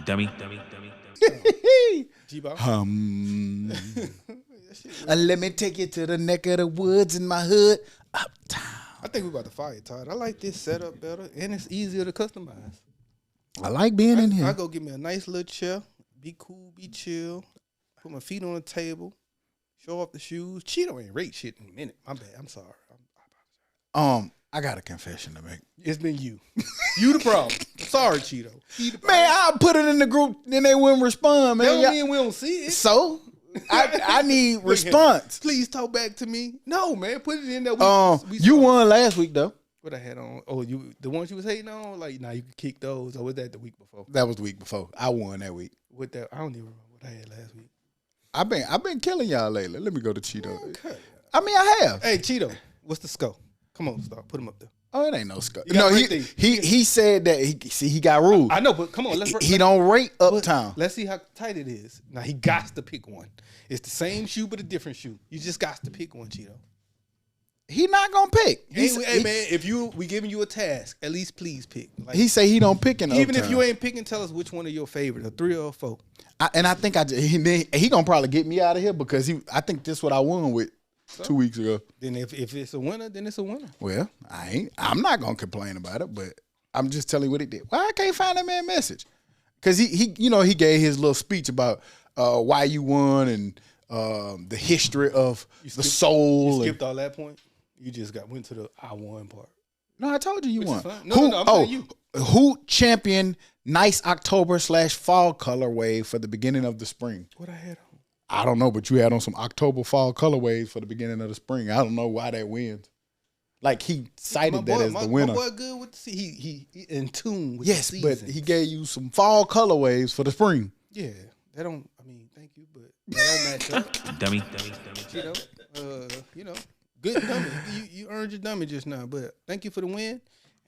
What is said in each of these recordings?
Dummy. G-Ball. Let me take you to the neck of the woods in my hood, uptown. I think we're about to fire, Todd. I like this setup better, and it's easier to customize. I like being in here. I go get me a nice little chair, be cool, be chill, put my feet on the table, show off the shoes. Cheeto ain't rate shit in a minute. My bad. I'm sorry. I got a confession to make. It's been you. You the problem. Sorry, Cheeto. Man, I put it in the group, then they wouldn't respond, man. That don't mean we don't see it. So I need response. Please talk back to me. No, man, put it in there. You won last week though. What I had on? Oh, the ones you was hating on? Like, nah, you could kick those. Or was that the week before? That was the week before. I won that week. With that, I don't even remember what I had last week. I've been killing y'all lately. Let me go to Cheeto. Okay. I mean, I have. Hey, Cheeto, what's the score? Come on, start. Put him up there. Oh, it ain't no score. You gotta No, rate he said that he got rules. I know, but come on, He don't rate uptown. Let's see how tight it is. Now he got to pick one. It's the same shoe but a different shoe. You just got to pick one, Cheeto. He not gonna pick. Hey man, if we giving you a task, at least please pick. Like, He say he don't pick in even uptown. if you ain't picking, tell us which one of your favorite, a 3 or a 4. I think he gonna probably get me out of here because I think this what I won with 2 weeks ago. Then if it's a winner, then it's a winner. Well, I'm not gonna complain about it, but I'm just telling you what he did. Why I can't find that man message? Because he gave his little speech about why you won and the history of the soul. You skipped all that point. You just went to the I won part. No, I told you won. No, I'm telling you. Who championed nice October/fall colorway for the beginning of the spring? What I had on? I don't know, but you had on some October fall colorways for the beginning of the spring. I don't know why that wins. Like he cited that as the winner. My boy good with he in tune with yes, the but seasons. he gave you some fall colorways for the spring. Yeah, that don't. I mean, thank you, but that don't match up. Dummy. Good dummy. You earned your dummy just now, but thank you for the win.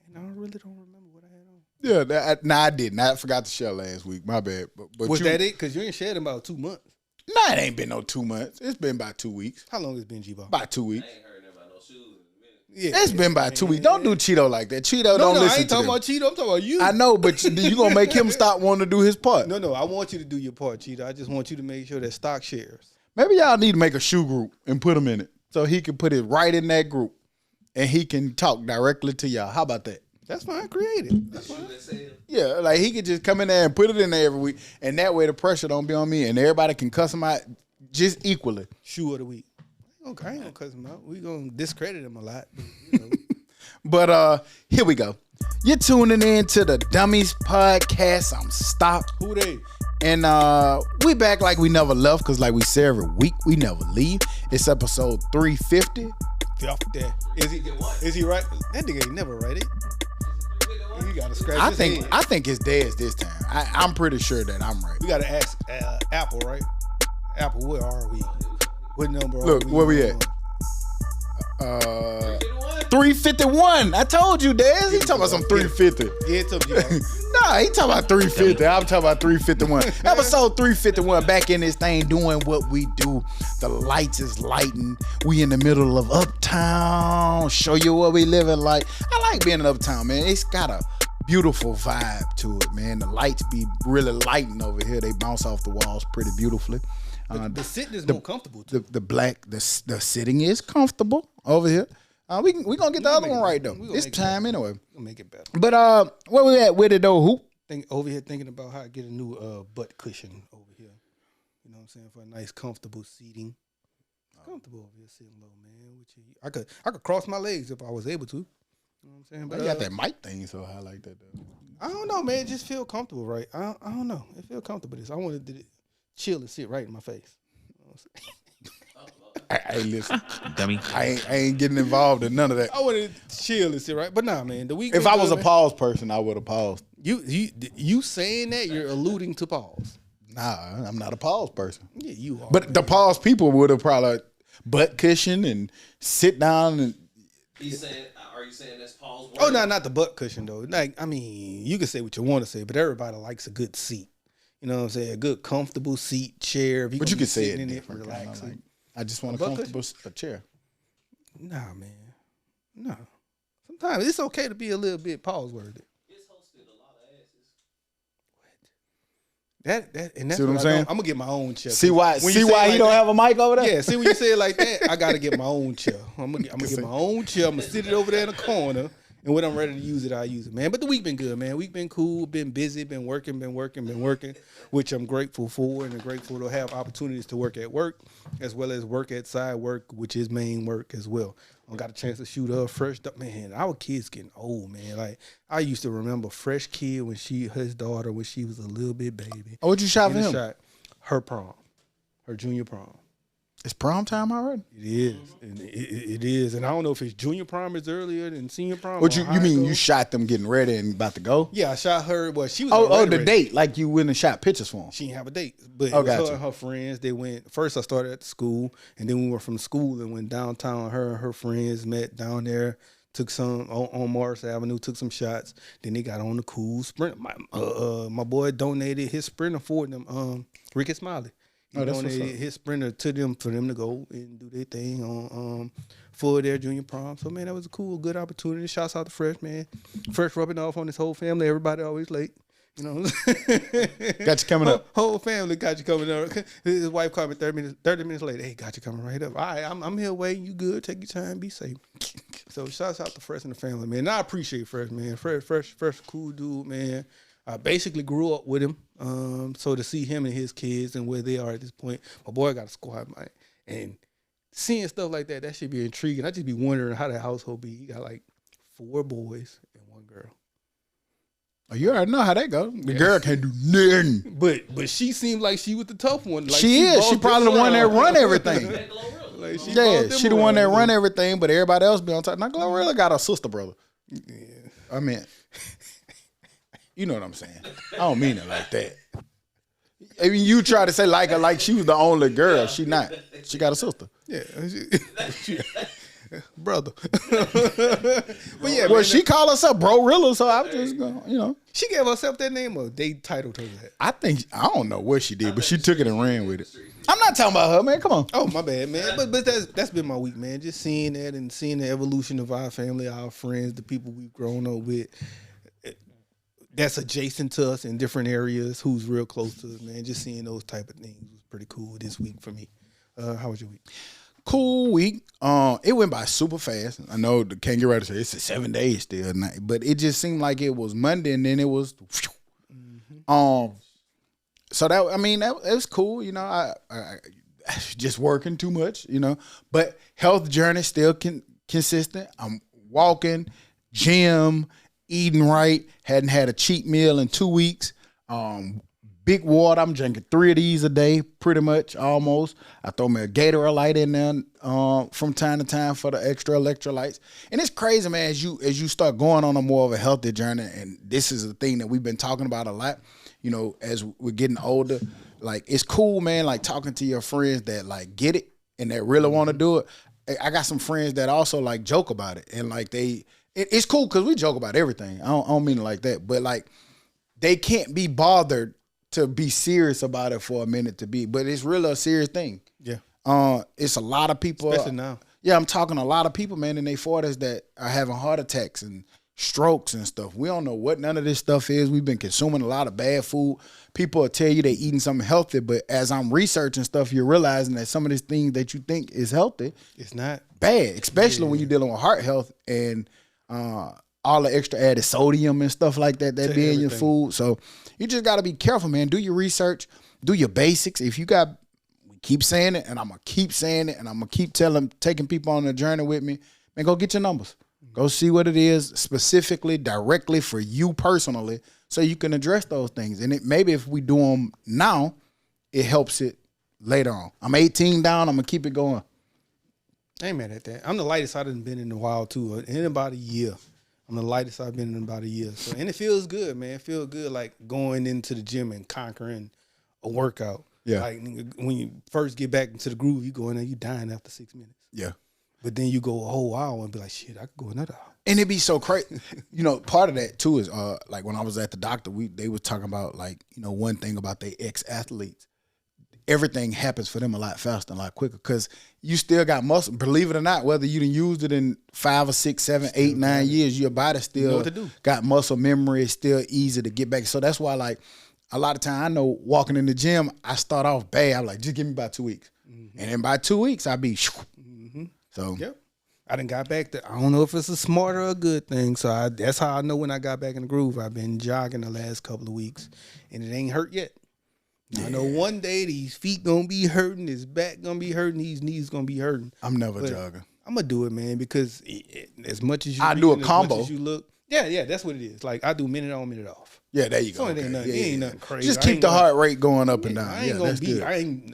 And I really don't remember what I had on. Yeah, I didn't. I forgot to share last week. My bad. But Was that it? Because you ain't shared in about 2 months. Nah, it ain't been no 2 months. It's been about 2 weeks. How long has it been, G-Ball? About 2 weeks. I ain't heard nothing about no shoes in a minute. It's been about 2 weeks. Don't do Cheeto like that. Cheeto don't listen to I ain't talking them. about Cheeto. I'm talking about you. I know, but you gonna make him stop wanting to do his part. No. I want you to do your part, Cheeto. I just want you to make sure that stock shares. Maybe y'all need to make a shoe group and put him in it so he can put it right in that group and he can talk directly to y'all. How about that? That's fine. Create it. That's fine. Yeah, like he could just come in there and put it in there every week, and that way the pressure don't be on me, and everybody can cuss him out just equally. Shoe of the week. Okay, I ain't gonna cuss him out. We gonna discredit him a lot. But, But here we go. You're tuning in to the Dummies podcast. I'm Stop. Who they? And we back like we never left, because like we say every week, we never leave. It's episode 350. Is he right? That nigga ain't never right. You gotta scratch his head. I think it's Dez this time. I'm pretty sure that I'm right. We gotta ask Apple, right? Apple, where are we? What number are Look, we? where we at? 351. I told you, Dez. He talking about some 350. Yeah, it's up, Nah, he talking about 350. I'm talking about 351. Episode 351. Back in this thing doing what we do. The lights is lighting. We in the middle of Uptown. Show you what we living like. I like being in Uptown, man. It's got a beautiful vibe to it, man. The lights be really lighting over here. They bounce off the walls pretty beautifully. The sitting is more comfortable too. The sitting is comfortable over here. We gonna get the other one right though. It's time anyway. We'll make it better. But where we at with it though? Who? Over here thinking about how to get a new butt cushion over here. You know what I'm saying? For a nice comfortable seating. Comfortable over here sitting low, man. I could cross my legs if I was able to. You know what I'm saying? But you got that mic thing so high like that though. I don't know, man. It just feel comfortable, right? I don't know. It feel comfortable. I wanted to chill and sit right in my face. You know what I'm saying? Hey, listen, Dummy. I ain't getting involved in none of that. I wanted to chill and sit right, but nah, man. The week. If I was a pause person, I would have paused. You saying that you're alluding to pause? Nah, I'm not a pause person. Yeah, you are. But the pause people would have probably butt cushion and sit down and. Are you saying that's Paul's word? Oh no, not the butt cushion though. Like I mean, you can say what you want to say, but everybody likes a good seat. You know what I'm saying? A good comfortable seat, chair. But you can say it in different. relaxing. Like, I just want a comfortable chair. Nah, man. No. Sometimes it's okay to be a little bit pause worthy. It's hosted a lot of asses. That's See what I'm saying? I'm gonna get my own chair. See why When you say he like don't that- have a mic over there? Yeah, see when you say it like that, I gotta get my own chair. I'm gonna get my own chair. I'm gonna sit it over there in the corner, and when I'm ready to use it, I use it, man. But the week been good, man. Week been cool, been busy, been working, which I'm grateful for, and I'm grateful to have opportunities to work at work as well as work at side work, which is main work as well. I got a chance to shoot her fresh. Man, our kids getting old, man. Like I used to remember Fresh Kid when his daughter when she was a little bit baby. Oh, what you shot for him? Her prom, her junior prom. It's prom time already. It is, and it is, and I don't know if it's junior prom is earlier than senior prom. What you mean? You shot them getting ready and about to go? Yeah, I shot her. Well, she was. The ready. date, like you went and shot pictures for them. She didn't have a date, but Oh, it was gotcha. her and her friends. They went first. I started at the school, and then we went from school and went downtown. Her and her friends met down there. Took some on Morris Avenue. Took some shots. Then they got on the cool sprint. My boy donated his Sprinter for them. Ricky Smiley. He donated his Sprinter to them for them to go and do their thing on for their junior prom. So man, that was a cool, good opportunity. Shouts out to Fresh, man. Fresh rubbing off on his whole family. Everybody always late. You know, Got you coming up. Whole family got you coming up. His wife called me 30 minutes later. Hey, got you coming right up. All right, I'm here waiting. You good? Take your time. Be safe. So shouts out to Fresh and the family, man. And I appreciate Fresh, man. Fresh, cool dude, man. I basically grew up with him. So to see him and his kids and where they are at this point, my boy got a squad, man. And seeing stuff like that should be intriguing. I just be wondering how that household be. He got like 4 boys and 1 girl. Oh, you already know how that go. The girl can't do nothing. But she seemed like she was the tough one. Like She is. She probably the one that run everything. Like she She the one that run everything, but everybody else be on top. Now Glorilla got a sister brother. Yeah. I mean, you know what I'm saying. I don't mean it like that. I mean, you try to say like her, like she was the only girl. She not. She got a sister. Yeah. Brother. But yeah, Well, man, she called herself Bro-Rilla, so I was just going, she gave herself that name or they titled her that. I don't know what she did, but she took it and ran with it. I'm not talking about her, man. Come on. Oh, my bad, man. But that's been my week, man. Just seeing that and seeing the evolution of our family, our friends, the people we've grown up with. That's adjacent to us in different areas, who's real close to us, man. Just seeing those type of things was pretty cool this week for me. How was your week? Cool week. It went by super fast. I know the can't get ready to say it's 7 days still, but it just seemed like it was Monday and then it was. So that it was cool. I just working too much. But health journey still consistent. I'm walking, gym, eating right. Hadn't had a cheat meal in 2 weeks. Big water. I'm drinking 3 of these a day, pretty much, almost. I throw me a Gatorade in there from time to time for the extra electrolytes. And it's crazy, man, as you start going on a more of a healthy journey, and this is a thing that we've been talking about a lot, as we're getting older. Like, it's cool, man, like talking to your friends that, like, get it and that really want to do it. I got some friends that also, like, joke about it. And, like, it's cool because we joke about everything. I don't mean it like that. But, like, they can't be bothered to be serious about it for a minute but it's really a serious thing. Yeah. It's a lot of people. Especially now. Yeah, I'm talking a lot of people, man, in their 40s that are having heart attacks and strokes and stuff. We don't know what none of this stuff is. We've been consuming a lot of bad food. People will tell you they're eating something healthy, but as I'm researching stuff, you're realizing that some of these things that you think is healthy, it's not bad, especially when you're dealing with heart health and all the extra added sodium and stuff like that be in your food. So you just got to be careful, man. Do your research, do your basics. If you got, we keep saying it, and I'm going to keep saying it, and I'm going to keep taking people on the journey with me, man, go get your numbers. Go see what it is specifically, directly for you personally, so you can address those things. And maybe if we do them now, it helps it later on. I'm 18 down. I'm going to keep it going. I ain't mad at that. I'm the lightest I've been in a while, too. In about a year. I'm the lightest I've been in about a year. So, and it feels good, man. It feels good, like going into the gym and conquering a workout. Yeah. Like when you first get back into the groove, you go in there, you dying after 6 minutes. Yeah. But then you go a whole hour and be like, shit, I could go another hour. And it'd be so crazy. Part of that too is like when I was at the doctor, they were talking about like, one thing about they ex-athletes. Everything happens for them a lot faster and a lot quicker because you still got muscle. Believe it or not, whether you done used it in 5 or 6, 7, 8, 9 years, your body still got muscle memory. It's still easy to get back. So that's why, like, a lot of time I know walking in the gym, I start off bad. I'm like, just give me about 2 weeks. And then by 2 weeks, I be so. Yep. I done got back to, I don't know if it's a smart or a good thing. So that's how I know when I got back in the groove. I've been jogging the last couple of weeks and it ain't hurt yet. Yeah. I know one day these feet gonna be hurting, his back gonna be hurting, these knees gonna be hurting. I'm never jogging. I'm gonna do it, man, because as much as you I do a combo. as much as you look, yeah, that's what it is. Like I do minute on, minute off. Yeah, there you go. So it ain't nothing, ain't nothing crazy. Just keep the heart rate going up and down. I ain't gonna be.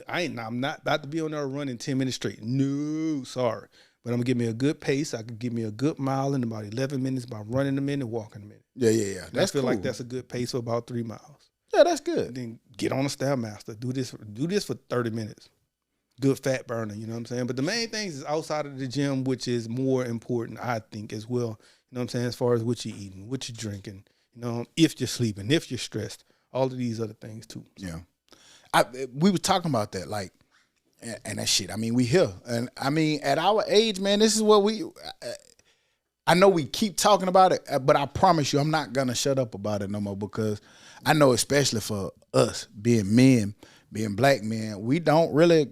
I'm not about to be on there running 10 minutes straight. No, sorry. But I'm gonna give me a good pace. I could give me a good mile in about 11 minutes by running a minute, walking a minute. Yeah. I feel like that's a good pace for about 3 miles. Yeah, that's good. And then get on a Stairmaster. Do this for 30 minutes. Good fat burner, you know what I'm saying? But the main things is outside of the gym, which is more important, I think, as well. You know what I'm saying? As far as what you're eating, what you're drinking, you know, if you're sleeping, if you're stressed, all of these other things too. So. Yeah. We were talking about that, like, and that shit. I mean, we here. And I mean, at our age, man, this is what I know we keep talking about it, but I promise you I'm not going to shut up about it no more because I know especially for us being men, being black men, we don't really,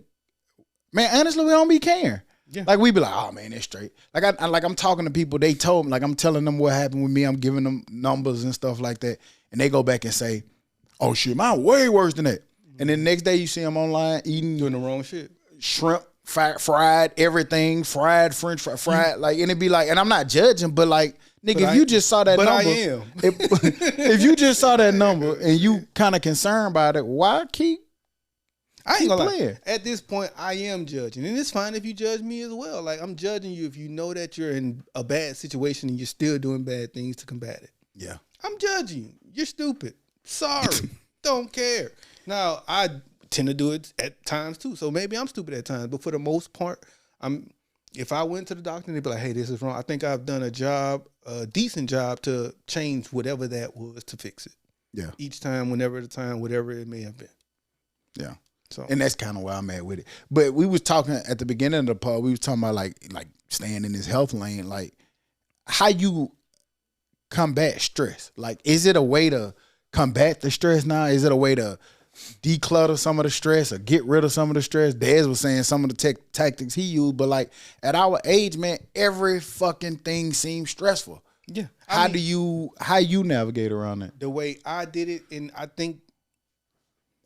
man, honestly, we don't be caring. Yeah. Like we be like, oh man, it's straight. Like I'm talking to people, they told me, like I'm telling them what happened with me, I'm giving them numbers and stuff like that. And they go back and say, oh shit, mine way worse than that. And then the next day you see them online eating. Doing the wrong shit. Shrimp, fried, everything, fried, French fried, like, and it be like, and I'm not judging, but like, nigga, if you just saw that number. I am. If you just saw that number and you kind of concerned about it, why keep I ain't gonna lie. At this point, I am judging. And it's fine if you judge me as well. Like, I'm judging you if you know that you're in a bad situation and you're still doing bad things to combat it. Yeah. I'm judging you. You're stupid. Sorry. Don't care. Now, I tend to do it at times too. So maybe I'm stupid at times. But for the most part, if I went to the doctor and they'd be like, hey, this is wrong, I think I've done a decent job to change whatever that was to fix it. Yeah. Each time, whatever it may have been. Yeah. So, and that's kind of where I'm at with it. But we was talking at the beginning of the pod, we was talking about like staying in this health lane, like how you combat stress. Like, is it a way to combat the stress now? Is it a way to declutter some of the stress or get rid of some of the stress? Dez was saying some of the tactics he used, but like at our age, man, every fucking thing seems stressful. Yeah. How you navigate around that? The way I did it, and I think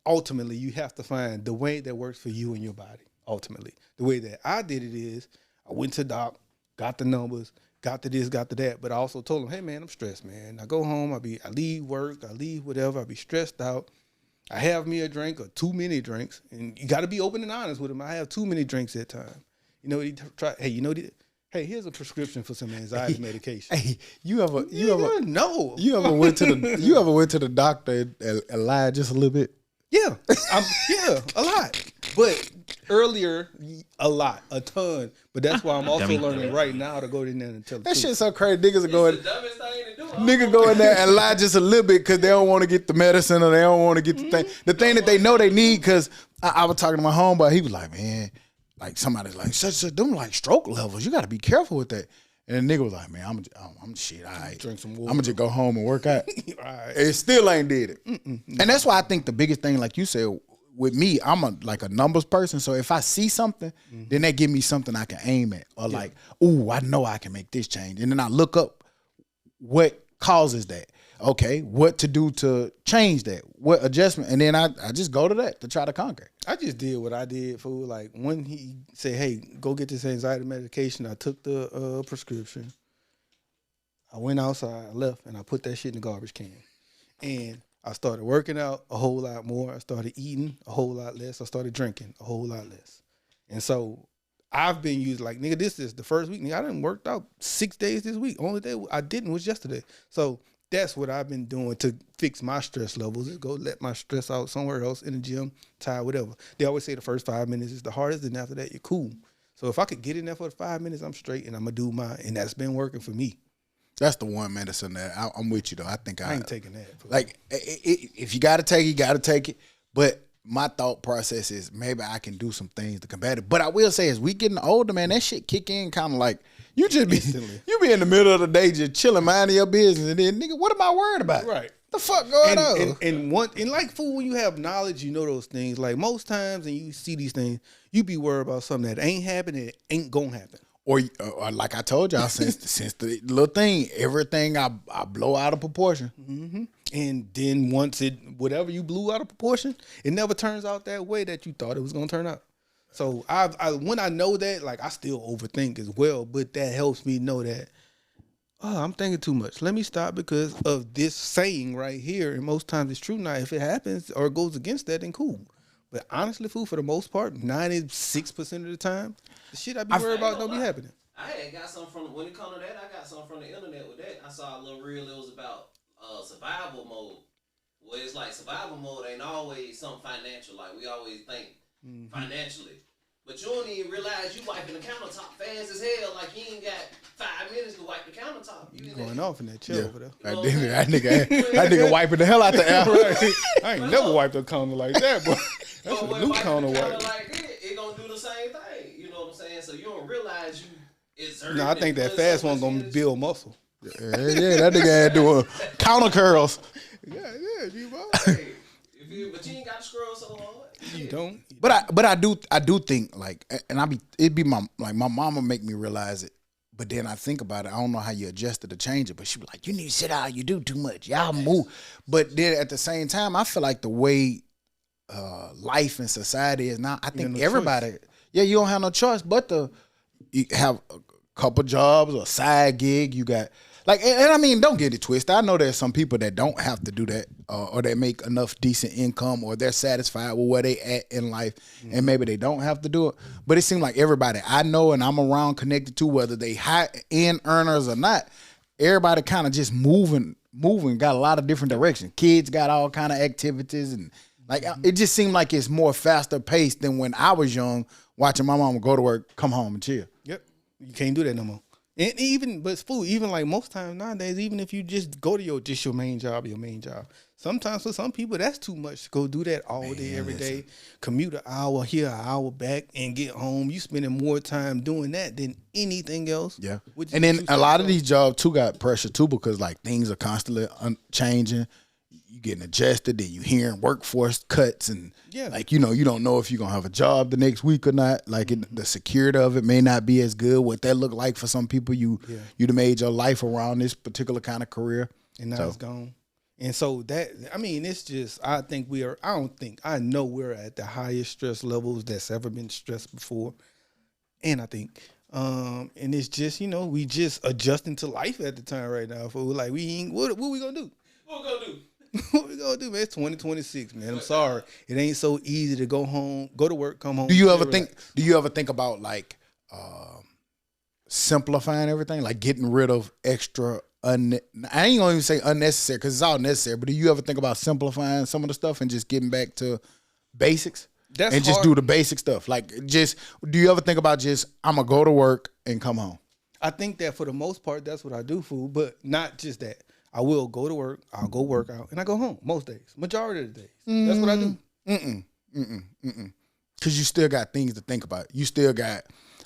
ultimately you have to find the way that works for you and your body. Ultimately, the way that I did it is I went to doc, got the numbers, got to this, got to that, but I also told him, hey man, I'm stressed, man. I go home, I leave work, I leave whatever, I be stressed out. I have me a drink or too many drinks, and you got to be open and honest with him. I have too many drinks at times. You know, hey, here's a prescription for some anxiety medication. Hey, you ever went to the doctor and lied just a little bit? Yeah, a lot. But earlier, a ton. But that's why I'm also learning right now to go in there and tell the truth. That shit's so crazy. Niggas go in there and lie just a little bit because they don't want to get the medicine or they don't want to get the thing that they know they need. Because I was talking to my homeboy, he was like, man, like somebody's like, such them like stroke levels. You got to be careful with that. And the nigga was like, man, I'm shit. All right. Drink some water. I'm gonna just go home and work out. All right. It still ain't did it. And that's why I think the biggest thing, like you said, with me, I'm a numbers person. So if I see something, then that give me something I can aim at. Or like, ooh, I know I can make this change. And then I look up what causes that. Okay, what to do to change that? What adjustment? And then I just go to that to try to conquer. I just did what I did, fool. Like when he said, hey, go get this anxiety medication, I took the prescription. I went outside, I left, and I put that shit in the garbage can. And I started working out a whole lot more. I started eating a whole lot less. I started drinking a whole lot less. And so I've been using, like, nigga, this is the first week. Nigga, I done worked out 6 days this week. Only day I didn't was yesterday. So that's what I've been doing to fix my stress levels, is go let my stress out somewhere else in the gym, tired, whatever. They always say the first 5 minutes is the hardest, and after that, you're cool. So if I could get in there for the 5 minutes, I'm straight, and I'm going to do mine. And that's been working for me. That's the one medicine that I'm with you, though. I think I ain't taking that. Like, if you got to take it, you got to take it. But my thought process is maybe I can do some things to combat it. But I will say, as we getting older, man, that shit kick in kind of like, you just be in the middle of the day just chilling, minding your business, and then, nigga, what am I worried about? Right. The fuck going on? And like fool, when you have knowledge, you know those things. Like most times, and you see these things, you be worried about something that ain't happening, it ain't gonna happen. Or like I told y'all, since the little thing, everything I blow out of proportion. Mm-hmm. And then once whatever you blew out of proportion, it never turns out that way that you thought it was gonna turn out. So when I know that, like I still overthink as well, but that helps me know that, I'm thinking too much. Let me stop because of this saying right here. And most times it's true. Now, if it happens or it goes against that, then cool. But honestly, fool, for the most part, 96% of the time, the shit I be worried about don't be happening. I had got something from, when it comes to that, I got something from the internet with that. I saw a little reel, it was about survival mode. Where it's like survival mode ain't always something financial. Like we always think financially. But you don't even realize you wiping the countertop fast as hell. Like you ain't got 5 minutes to wipe the countertop. You going off in that chair over there. That nigga wiping the hell out the air. Right. I ain't never wiped a counter like that, but that's a new counter wipe. Like it gonna do the same thing. You know what I'm saying? So you don't realize you exerting. No, I think that fast one gonna build muscle. Yeah, that nigga had doing counter curls. Yeah, G-Bo. But you ain't got to scroll so hard. You don't. But I do think like, and it'd be my mama make me realize it. But then I think about it. I don't know how you adjust it to change it. But she be like, you need to sit down. You do too much. Y'all move. But then at the same time, I feel like the way life and society is now, I think everybody, you don't have no choice but to have a couple jobs or a side gig. You got like, and I mean, don't get it twisted. I know there's some people that don't have to do that, or they make enough decent income, or they're satisfied with where they at in life, and maybe they don't have to do it. But it seems like everybody I know and I'm around connected to, whether they high end earners or not, everybody kind of just moving, got a lot of different directions. Kids got all kind of activities, and like it just seemed like it's more faster paced than when I was young, watching my mama go to work, come home and chill. Yep, you can't do that no more. And even like most times nowadays, even if you just go to your main job, sometimes for some people that's too much to go do that all day, every day, commute an hour here, an hour back, and get home. You spending more time doing that than anything else. Yeah, and then a lot of these jobs too got pressure too, because like things are constantly changing. You getting adjusted, then you hearing workforce cuts, and like you don't know if you're gonna have a job the next week or not. Like the security of it may not be as good. What that look like for some people, you'd have made your life around this particular kind of career, and now it's gone. And so that, I mean, it's just, I know we're at the highest stress levels that's ever been stressed before, and I think. And it's just, we just adjusting to life at the time right now. For like we ain't what we gonna do? What we gonna do? What we gonna do, man? It's 2026, man. I'm sorry, it ain't so easy to go home, go to work, come home. Do you ever think about like simplifying everything, like getting rid of extra? I ain't gonna even say unnecessary because it's all necessary. But do you ever think about simplifying some of the stuff and just getting back to basics? Just do the basic stuff. Like, just do you ever think about just I'm gonna go to work and come home? I think that for the most part, that's what I do, fool. But not just that. I will go to work, I'll go work out, and I go home most days. Majority of the days. That's what I do. Because you still got things to think about. You still got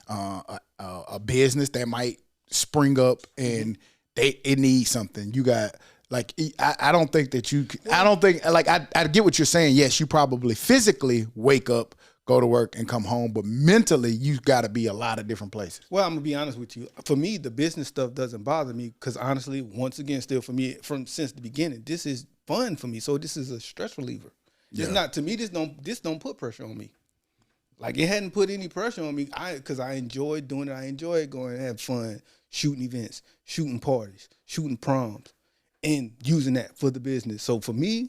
a business that might spring up and it needs something. You got, like, I don't think that you, I don't think, like, I get what you're saying. Yes, you probably physically wake up, go to work, and come home, but mentally, you got to be a lot of different places. Well, I'm going to be honest with you. For me, the business stuff doesn't bother me because, honestly, once again, still for me, since the beginning, this is fun for me. So this is a stress reliever. It's not, to me, this don't put pressure on me. Like, it hadn't put any pressure on me because I enjoy doing it. I enjoy going and have fun, shooting events, shooting parties, shooting proms, and using that for the business. So for me,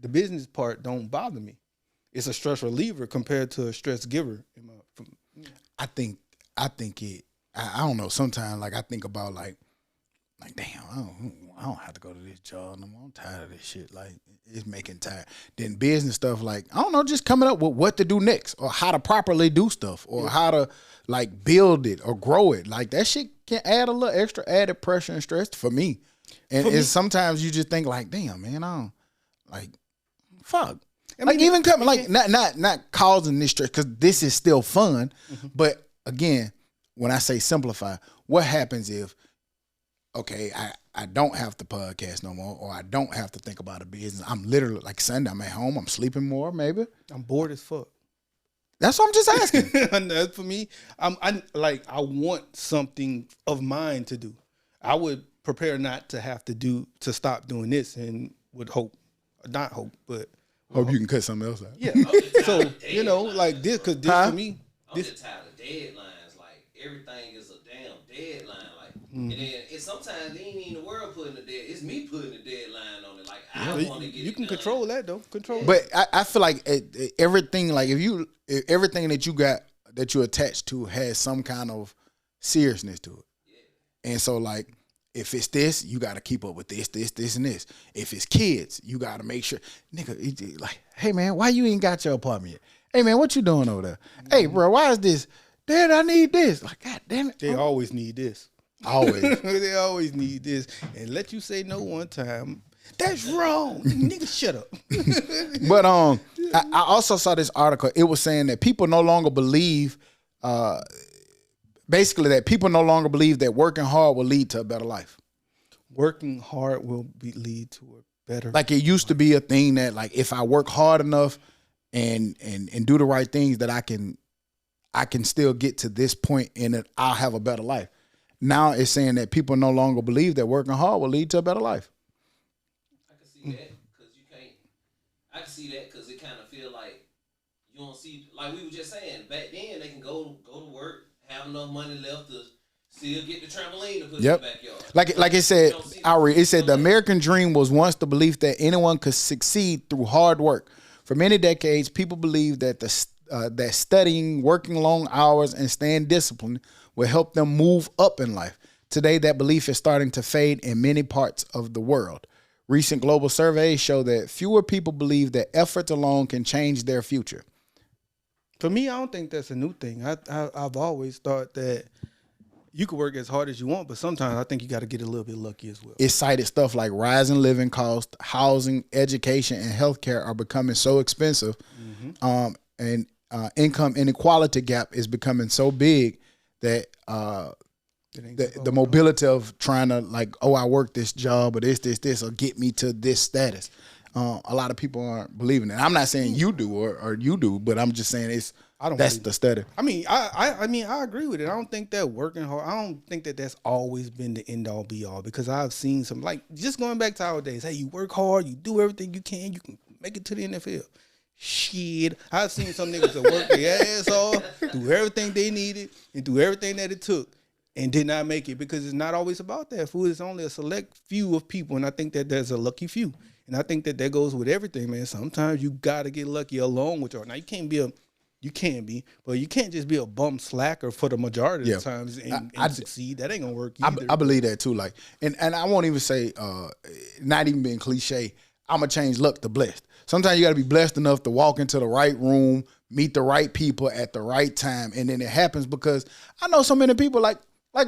the business part don't bother me. It's a stress reliever compared to a stress giver. I think it. I don't know. Sometimes, like, I think about like, damn, I don't have to go to this job no more. I'm tired of this shit. Like, it's making tired. Then business stuff, like, I don't know, just coming up with what to do next, or how to properly do stuff, or how to like build it or grow it. Like, that shit can add a little extra added pressure and stress for me. And sometimes you just think like, damn, man, I don't like, fuck. I mean, like, even coming, like, not causing this stress, because this is still fun. But again, when I say simplify, what happens if, okay, I don't have to podcast no more, or I don't have to think about a business. I'm literally like Sunday, I'm at home, I'm sleeping more, maybe. I'm bored as fuck. That's what I'm just asking. And that's for me. I want something of mine to do. I would prepare not to have to stop doing this, and would not hope, but hope you can cut something else out. Yeah. So like this, because this for me, I'm just tired of deadlines. Like everything is a damn deadline. Like, and then sometimes it ain't even the world putting the deadline. It's me putting the deadline on it. Like I want to get. You it can done. control that though. But I feel like everything, like everything that you got that you attached to has some kind of seriousness to it. Yeah. And so like, if it's this, you got to keep up with this, and this. If it's kids, you got to make sure, nigga, like, hey man, why you ain't got your apartment yet? Hey man, what you doing over there? Hey bro, why is this? Dad, I need this. Like, God damn it. They always need this. Always. They always need this. And let you say no one time. That's wrong. Nigga, shut up. But I also saw this article. It was saying that people no longer believe, basically that people no longer believe that working hard will lead to a better life. Working hard will lead to a better. Like it used to be a thing that like if I work hard enough and do the right things that I can still get to this point and that I'll have a better life. Now it's saying that people no longer believe that working hard will lead to a better life. I can see that because you can't. I can see that because it kind of feel like you don't see, like we were just saying, back then they can go to work, have enough money left to still get the trampoline to put in the backyard. Like it said, it said the American dream was once the belief that anyone could succeed through hard work. For many decades, people believed that that studying, working long hours, and staying disciplined will help them move up in life. Today, that belief is starting to fade in many parts of the world. Recent global surveys show that fewer people believe that effort alone can change their future. For me, I don't think that's a new thing. I've always thought that you can work as hard as you want, but sometimes I think you got to get a little bit lucky as well. It cited stuff like rising living costs, housing, education, and healthcare are becoming so expensive, and income inequality gap is becoming so big that the mobility of trying to like, oh, I work this job or this will get me to this status. A lot of people aren't believing it. I'm not saying you do or you do, but I'm just saying that's the study. I mean, I agree with it. I don't think that working hard. I don't think that that's always been the end all be all, because I've seen some, like, just going back to our days. Hey, you work hard, you do everything you can make it to the NFL. Shit, I've seen some niggas that work their ass off, do everything they needed, and do everything that it took, and did not make it, because it's not always about that. Food is only a select few of people, and I think that there's a lucky few. And I think that goes with everything, man. Sometimes you got to get lucky along with your. Now, you can be, but you can't just be a bum slacker for the majority of the times and succeed. That ain't going to work either. I believe that too. Like, and I won't even say, not even being cliche, I'm going to change luck to blessed. Sometimes you got to be blessed enough to walk into the right room, meet the right people at the right time, and then it happens because I know so many people like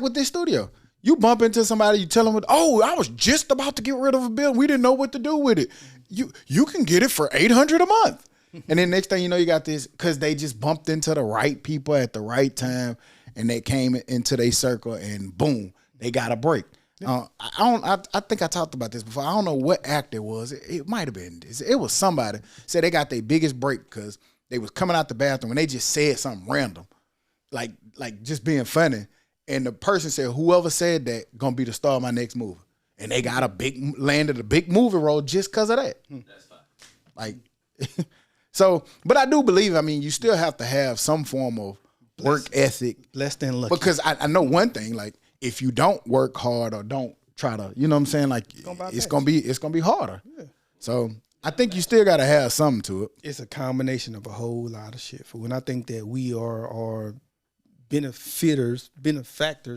with this studio. You bump into somebody, you tell them, oh, I was just about to get rid of a bill. We didn't know what to do with it. You can get it for $800 a month. And then next thing you know, you got this because they just bumped into the right people at the right time, and they came into their circle, and boom, they got a break. I think I talked about this before. I don't know what act it was. It might have been this. It was somebody said they got their biggest break because they was coming out the bathroom and they just said something random, like just being funny. And the person said, whoever said that gonna be the star of my next movie. And they got landed a big movie role just because of that. That's fine. Like, so, but I do believe, I mean, you still have to have some form of work ethic. Less than lucky. Because I know one thing, like, if you don't work hard or don't try to, you know what I'm saying? Like, it's gonna be harder. Yeah. So I think you still gotta have something to it. It's a combination of a whole lot of shit. For when I think that we are benefactors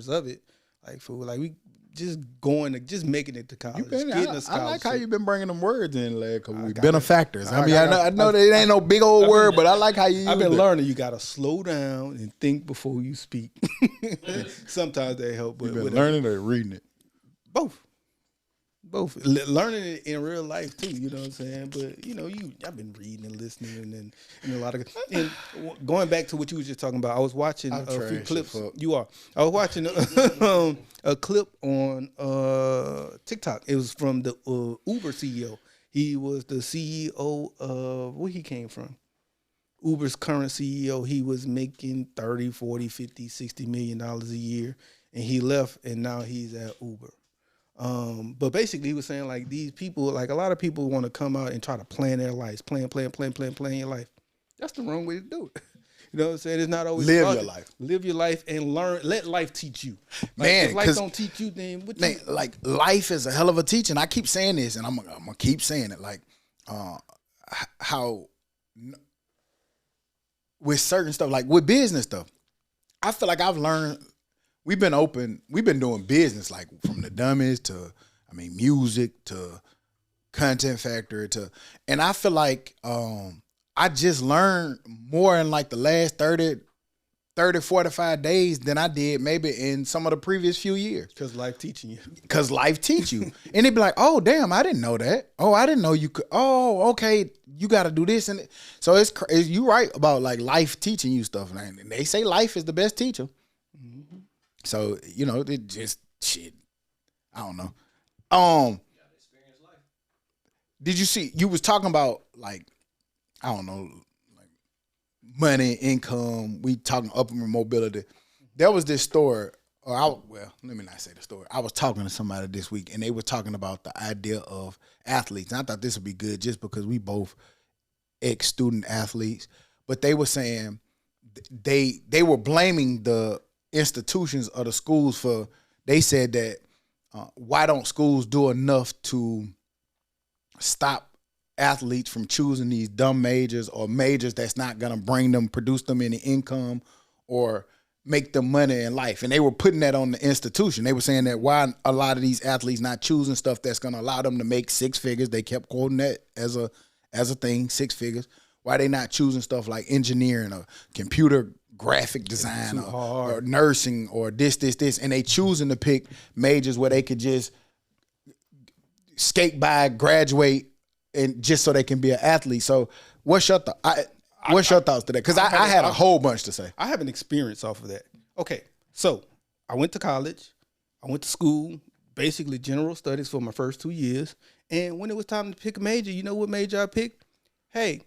of it, we just making it to college. I like how you've been bringing them words in, like, we benefactors. I know that it ain't no big old word, but I like how you. I've been learning. You gotta slow down and think before you speak. Sometimes they help. But you been learning or reading it? Both. both learning it in real life too. You know what I'm saying? But I've been reading and listening and a lot of. And going back to what you was just talking about, I was watching a few clips. You are. I was watching a clip on TikTok. It was from the Uber CEO. He was the CEO of where he came from. Uber's current CEO, he was making 30, 40, 50, 60 million dollars a year, and he left, and now he's at Uber. But basically he was saying like these people, like a lot of people want to come out and try to plan their lives, plan your life. That's the wrong way to do it. You know what I'm saying? It's not always live your life. Live your life and learn. Let life teach you. Like, man, if life don't teach you, then what you... like life is a hell of a teacher. And I keep saying this, and I'm gonna keep saying it. Like how with certain stuff, like with business stuff, I feel like I've learned. We've been doing business like from the Dummies to, music to Content Factory and I feel like I just learned more in like the last 30, 45 days than I did maybe in some of the previous few years. Because life teaching you. Because life teach you. And they'd be like, oh, damn, I didn't know that. Oh, I didn't know you could. Oh, okay, you got to do this. And so you right about like life teaching you stuff. And they say life is the best teacher. Mm-hmm. So, it just, shit, I don't know. Did you see, you was talking about like, I don't know, like money, income, we talking upper mobility. There was this story, let me not say the story. I was talking to somebody this week and they were talking about the idea of athletes. And I thought this would be good just because we both ex-student athletes. But they were saying they were blaming the institutions of the schools for, they said that why don't schools do enough to stop athletes from choosing these dumb majors or majors that's not going to produce them any income or make them money in life. And they were putting that on the institution. They were saying that why a lot of these athletes not choosing stuff that's going to allow them to make six figures. They kept quoting that as a thing, 6 figures. Why they not choosing stuff like engineering or computer graphic design or nursing or this. And they choosing to pick majors where they could just skate by, graduate, and just so they can be an athlete. So what's your thoughts to that? Because I had a whole bunch to say. I have an experience off of that. Okay, so I went to college. I went to school, basically general studies for my first 2 years. And when it was time to pick a major, you know what major I picked? Hey,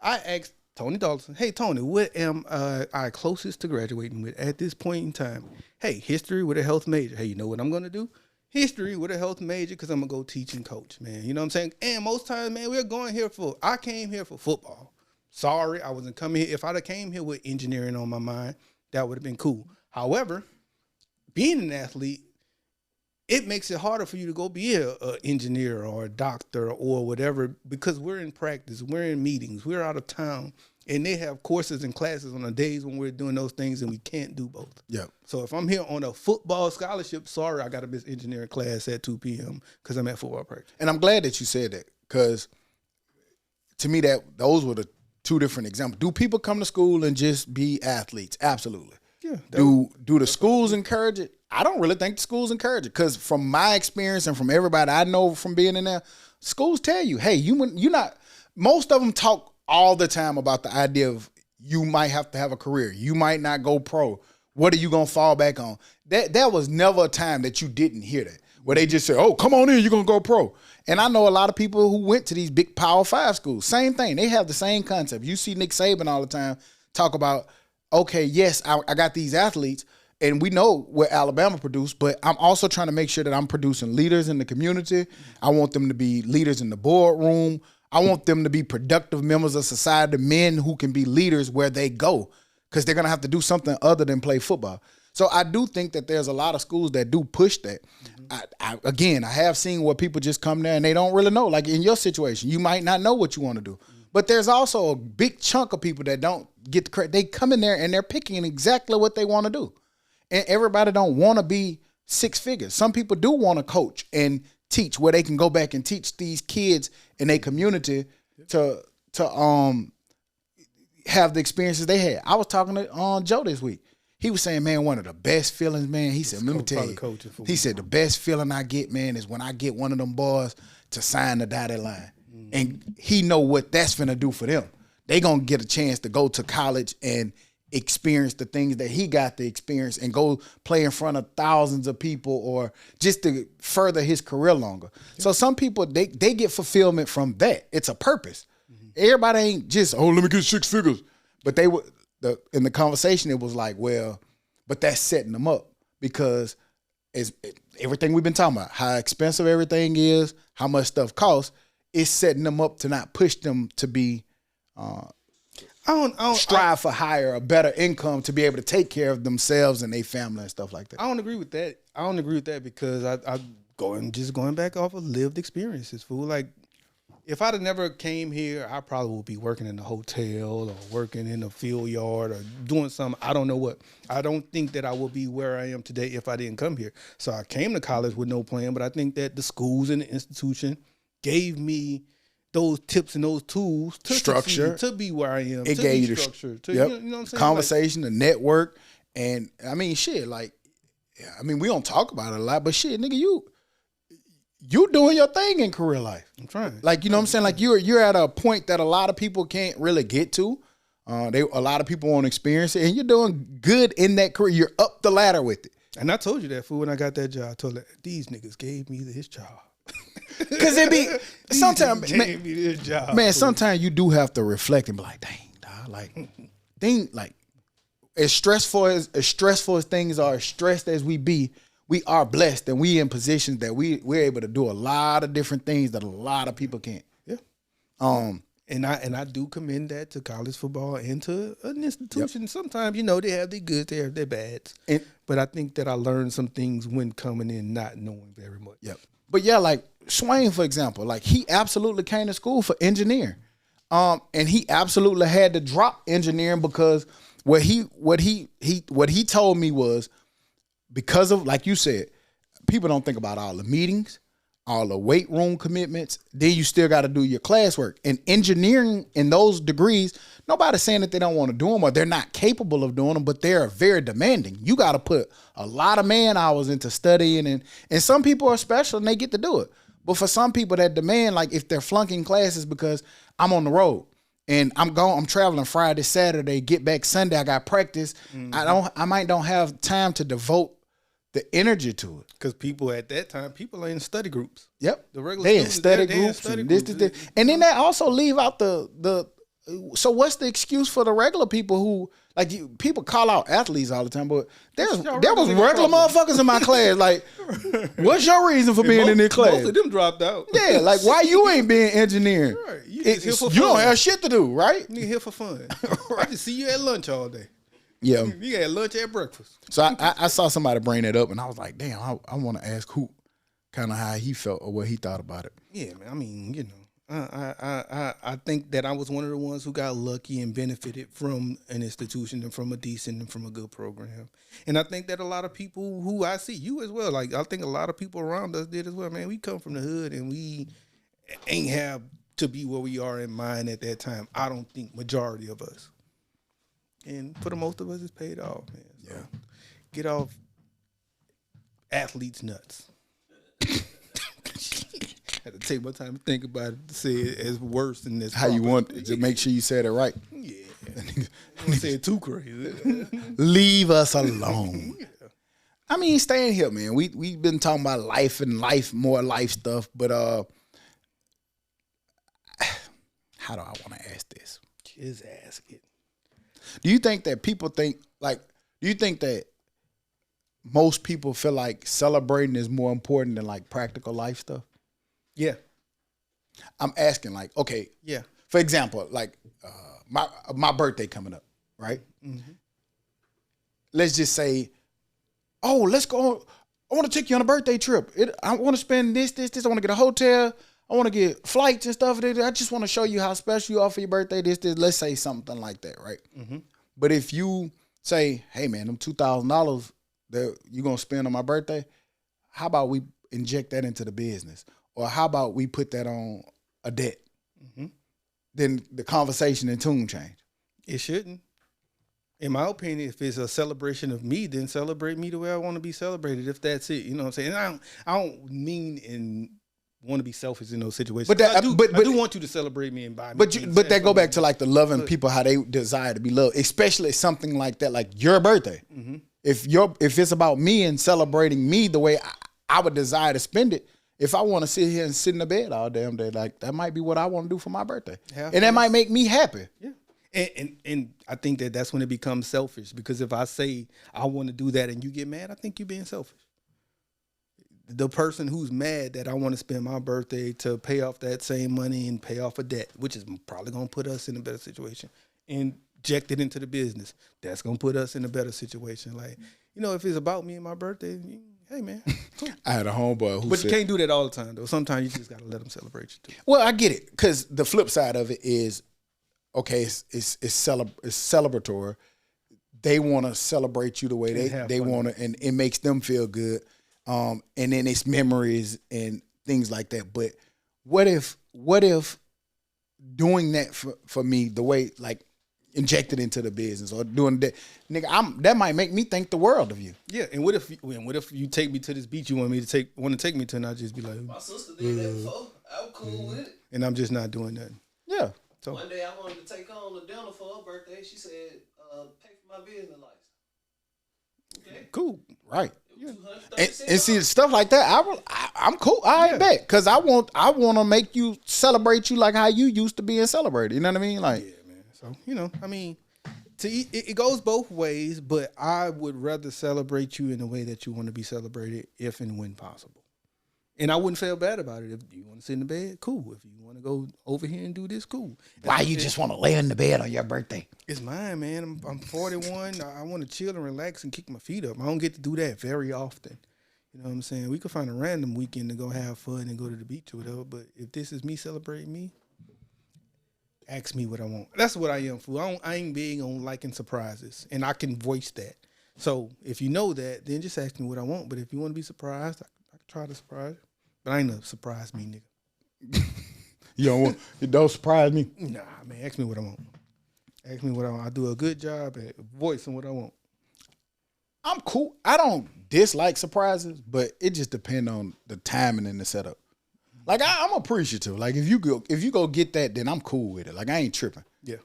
I asked Tony Dawson, hey, Tony, what am I closest to graduating with at this point in time? Hey, history with a health major. Hey, you know what I'm going to do? History with a health major because I'm going to go teach and coach, man. You know what I'm saying? And most times, man, I came here for football. Sorry, I wasn't coming here. If I'd have came here with engineering on my mind, that would have been cool. However, being an athlete, it makes it harder for you to go be an engineer or a doctor or whatever because we're in practice, we're in meetings, we're out of town, and they have courses and classes on the days when we're doing those things and we can't do both. Yeah. So if I'm here on a football scholarship, sorry, I got to miss engineering class at 2 p.m. because I'm at football practice. And I'm glad that you said that because to me those were the two different examples. Do people come to school and just be athletes? Absolutely. Yeah. Do the schools encourage it? I don't really think the schools encourage it because from my experience and from everybody I know from being in there, schools tell you, hey, you're not. Most of them talk all the time about the idea of you might have to have a career. You might not go pro. What are you gonna fall back on? That was never a time that you didn't hear that. Where they just say, oh, come on in, you're gonna go pro. And I know a lot of people who went to these big Power 5 schools. Same thing. They have the same concept. You see Nick Saban all the time talk about, okay, yes, I got these athletes, and we know what Alabama produced, but I'm also trying to make sure that I'm producing leaders in the community. I want them to be leaders in the boardroom. I want them to be productive members of society, men who can be leaders where they go, because they're going to have to do something other than play football. So I do think that there's a lot of schools that do push that. Mm-hmm. I have seen where people just come there and they don't really know. Like in your situation, you might not know what you want to do. Mm-hmm. But there's also a big chunk of people that don't get the credit. They come in there and they're picking exactly what they want to do. And everybody don't want to be 6 figures. Some people do want to coach and teach where they can go back and teach these kids in a community to have the experiences they had. I was talking to Joe this week. he was saying, man, one of the best feelings, man. He said, let me tell you. He said the best feeling I get, man, is when I get one of them boys to sign the dotted line. And he know what that's finna do for them. They gonna get a chance to go to college and experience the things that he got to experience and go play in front of thousands of people or just to further his career longer. Yeah. So some people, they get fulfillment from that. It's a purpose. Everybody ain't just, oh, let me get 6 figures. But they were, in the conversation, it was like, well, but that's setting them up because everything we've been talking about, how expensive everything is, how much stuff costs, it's setting them up to not push them to be strive for higher, a better income to be able to take care of themselves and their family and stuff like that. I don't agree with that. I don't agree with that because going back off of lived experiences, fool. Like, if I'd have never came here, I probably would be working in a hotel or working in a field yard or doing something. I don't know what. I don't think that I would be where I am today if I didn't come here. So I came to college with no plan, but I think that the schools and the institution gave me those tips and those tools to structure to be where I am. It to gave be you structure. You know what I'm saying? Conversation, the network, and I mean, shit. Like, I mean, we don't talk about it a lot, but shit, nigga, you doing your thing in career life. I'm trying. Like, you know what I'm saying? Like, you're at a point that a lot of people can't really get to. A lot of people won't experience it, and you're doing good in that career. You're up the ladder with it. And I told you that, fool, when I got that job. I told her, these niggas gave me this job. Because it be sometimes, man, fool. Sometimes you do have to reflect and be like, dang, dog, like as stressful as things are, as stressed as we are blessed and we in positions that we're able to do a lot of different things that a lot of people can't. Yeah. And I do commend that to college football and to an institution. Yep. Sometimes, they have their goods, they have their bads. But I think that I learned some things when coming in not knowing very much. Yep. But yeah, like Swain, for example, like he absolutely came to school for engineering. And he absolutely had to drop engineering because what he told me was because of, like you said, people don't think about all the meetings, all the weight room commitments. Then you still got to do your classwork. And engineering in those degrees, nobody's saying that they don't want to do them or they're not capable of doing them, but they're very demanding. You got to put a lot of man hours into studying, and some people are special and they get to do it. But for some people that demand, like if they're flunking classes because I'm on the road and I'm traveling Friday, Saturday, get back Sunday, I got practice. Mm-hmm. I might don't have time to devote the energy to it. Because people at that time, people are in study groups. Yep. The regular they in study groups. And then that also leave out the so what's the excuse for the regular people who, like, people call out athletes all the time, but there was regular motherfuckers in my class. Like, what's your reason for being in this class? Most of them dropped out. Yeah, like, why you ain't being engineering? Right. You don't have shit to do, right? You here for fun. Right. I just see you at lunch all day. Yeah. You had lunch at breakfast. So I saw somebody bring that up, and I was like, damn, I want to ask who, kind of how he felt or what he thought about it. Yeah, man. I mean, I think that I was one of the ones who got lucky and benefited from an institution and from a decent and from a good program. And I think that a lot of people who I see, you as well, like I think a lot of people around us did as well. Man, we come from the hood and we ain't have to be where we are in mind at that time. I don't think majority of us. And for the most of us, it's paid off, man. So yeah. Get off athletes' nuts. I had to take my time to think about it to say it as worse than this. How you want to make sure you said it right. Yeah. I don't say it too crazy. Leave us alone. Yeah. I mean, staying here, man. We've been talking about life and more life stuff, but how do I want to ask this? Just ask it. Do you think that most people feel like celebrating is more important than like practical life stuff? Yeah. I'm asking, like, okay. Yeah. For example, like my birthday coming up, right? Mm-hmm. Let's just say, oh, let's go. I want to take you on a birthday trip. I want to spend this. I want to get a hotel. I want to get flights and stuff. I just want to show you how special you are for your birthday. This. Let's say something like that, right? Mm-hmm. But if you say, hey, man, them $2,000 that you're going to spend on my birthday, how about we inject that into the business? Or how about we put that on a debt? Mm-hmm. Then the conversation and tune change. It shouldn't. In my opinion, if it's a celebration of me, then celebrate me the way I want to be celebrated. If that's it, you know what I'm saying. And I don't mean in want to be selfish in those situations. But that, I do want you to celebrate me and buy me. But that go back to like the loving people, how they desire to be loved, especially something like that, like your birthday. Mm-hmm. If it's about me and celebrating me the way I would desire to spend it, if I want to sit here and sit in the bed all damn day, like that might be what I want to do for my birthday, and that might make me happy. Yeah. And I think that's when it becomes selfish, because if I say I want to do that and you get mad, I think you're being selfish. The person who's mad that I want to spend my birthday to pay off that same money and pay off a debt, which is probably going to put us in a better situation, and inject it into the business, that's going to put us in a better situation. Like, you know, if it's about me and my birthday, hey, man. Cool. I had a homeboy who But you can't do that all the time, though. Sometimes you just got to let them celebrate you, too. Well, I get it, because the flip side of it is, okay, it's celebratory. They want to celebrate you the way they want to, and it makes them feel good. And then it's memories and things like that. But what if doing that for me, the way like injected into the business or doing that, nigga, that might make me think the world of you. Yeah, and what if you take me to this beach you want to take me to, and I just be like, my sister did that before. I was cool with it. And I'm just not doing nothing. Yeah. So one day I wanted to take her on a dinner for her birthday. She said, pay for my business license. Okay. Cool. Right. Yeah. And see stuff like that. I'm cool. I bet, because I want to make you celebrate you like how you used to being celebrated. You know what I mean? Like, yeah, man. So I mean, it goes both ways, but I would rather celebrate you in the way that you want to be celebrated, if and when possible. And I wouldn't feel bad about it. If you want to sit in the bed, cool. If you want to go over here and do this, cool. Why you just want to lay in the bed on your birthday? It's mine, man. I'm 41. I want to chill and relax and kick my feet up. I don't get to do that very often. You know what I'm saying? We could find a random weekend to go have fun and go to the beach or whatever. But if this is me celebrating me, ask me what I want. That's what I am for. I ain't big on liking surprises, and I can voice that. So if you know that, then just ask me what I want. But if you want to be surprised, I can try to surprise you. But I ain't a surprise me, nigga. You don't surprise me. Nah, man. Ask me what I want. Ask me what I want. I do a good job at voicing what I want. I'm cool. I don't dislike surprises, but it just depends on the timing and the setup. Like I'm appreciative. Like if you go get that, then I'm cool with it. Like I ain't tripping. Yeah.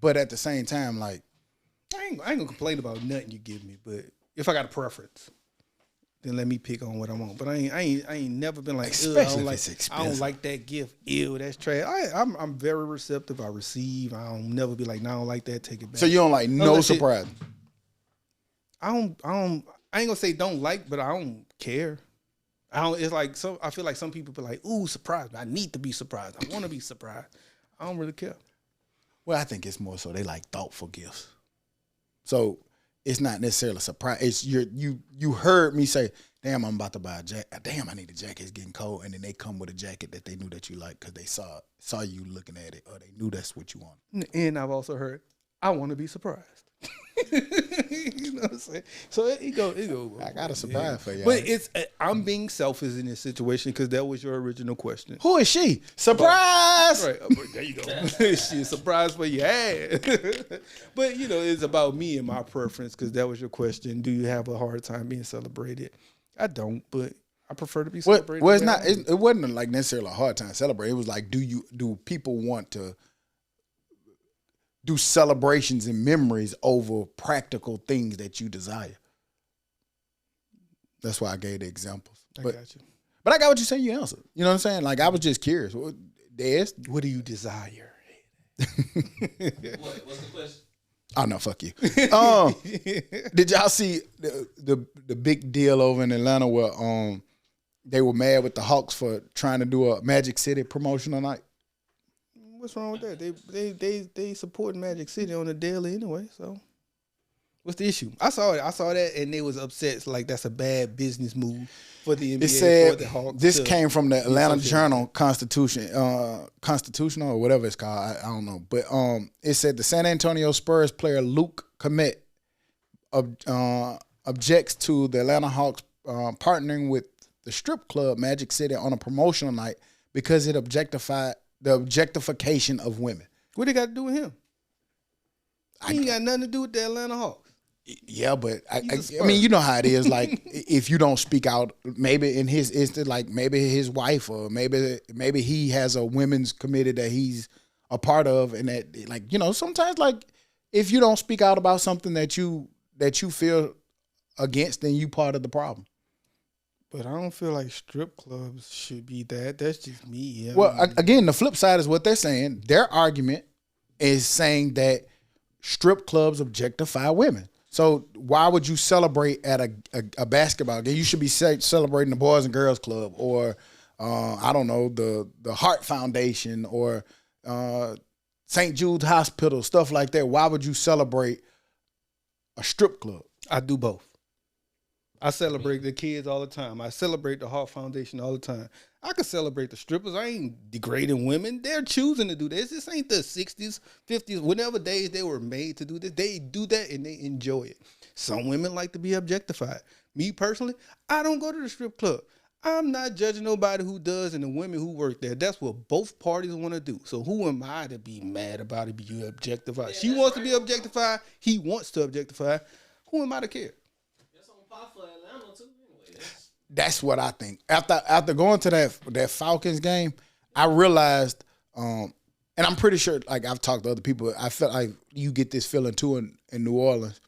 But at the same time, like I ain't gonna complain about nothing you give me. But if I got a preference, then let me pick on what I want. But I ain't never been like, especially if it's expensive. I don't like that gift. Ew, that's trash. I'm very receptive. I receive. I don't never be like, no, I don't like that. Take it back. So you don't like no surprise. I ain't gonna say don't like, but I don't care. It's like I feel like some people be like, ooh, surprise. I need to be surprised. I want to be surprised. I don't really care. Well, I think it's more so they like thoughtful gifts. So it's not necessarily a surprise. It's you heard me say, damn, I'm about to buy a jacket. Damn, I need a jacket. It's getting cold. And then they come with a jacket that they knew that you liked because they saw you looking at it, or they knew that's what you wanted. And I've also heard, I want to be surprised. You know what I'm saying? So it go. I got a surprise for you. But I'm being selfish in this situation because that was your original question. Who is she? Surprise! Right. There you go. She's surprised for you. But, it's about me and my preference because that was your question. Do you have a hard time being celebrated? I don't, but I prefer to be celebrated. Well, it's not. It wasn't like necessarily a hard time to celebrate. It was like, do people want to do celebrations and memories over practical things that you desire? That's why I gave the examples. I got you. But I got what you said. You answered. You know what I'm saying? Like I was just curious. Des, what do you desire? What's the question? Oh no, fuck you. Did y'all see the big deal over in Atlanta where they were mad with the Hawks for trying to do a Magic City promotional night? What's wrong with that? They support Magic City on the daily anyway. So what's the issue? I saw that, and they was upset. So like that's a bad business move for the NBA. It said for the Hawks. This came from the Atlanta Journal Constitutional or whatever it's called. I don't know, but it said the San Antonio Spurs player Luke Kmet objects to the Atlanta Hawks partnering with the strip club Magic City on a promotional night because it objectified the objectification of women. What they got to do with him? He ain't got nothing to do with the Atlanta Hawks. Yeah, but I He's a mean, Spur. you know how it is. Like, if you don't speak out, maybe in his instance, like maybe his wife, or maybe he has a women's committee that he's a part of, and that, like, you know, sometimes, like, if you don't speak out about something that you feel against, then you part of the problem. But I don't feel like strip clubs should be that. That's just me. Yeah. Well, again, the flip side is what they're saying. Their argument is saying that strip clubs objectify women. So why would you celebrate at a basketball game? You should be celebrating the Boys and Girls Club, or I don't know, the Heart Foundation, or St. Jude's Hospital, stuff like that. Why would you celebrate a strip club? I do both. I celebrate the kids all the time. I celebrate the Heart Foundation all the time. I could celebrate the strippers. I ain't degrading women. They're choosing to do this. This ain't the 60s, 50s, whatever days they were made to do this. They do that and they enjoy it. Some women like to be objectified. Me personally, I don't go to the strip club. I'm not judging nobody who does and the women who work there. That's what both parties want to do. So who am I to be mad about it being objectified? She wants to be objectified. He wants to objectify. Who am I to care? For Atlanta too, anyway. That's what I think. After going to that Falcons game, I realized, and I'm pretty sure, like, I've talked to other people, I felt like you get this feeling too in New Orleans,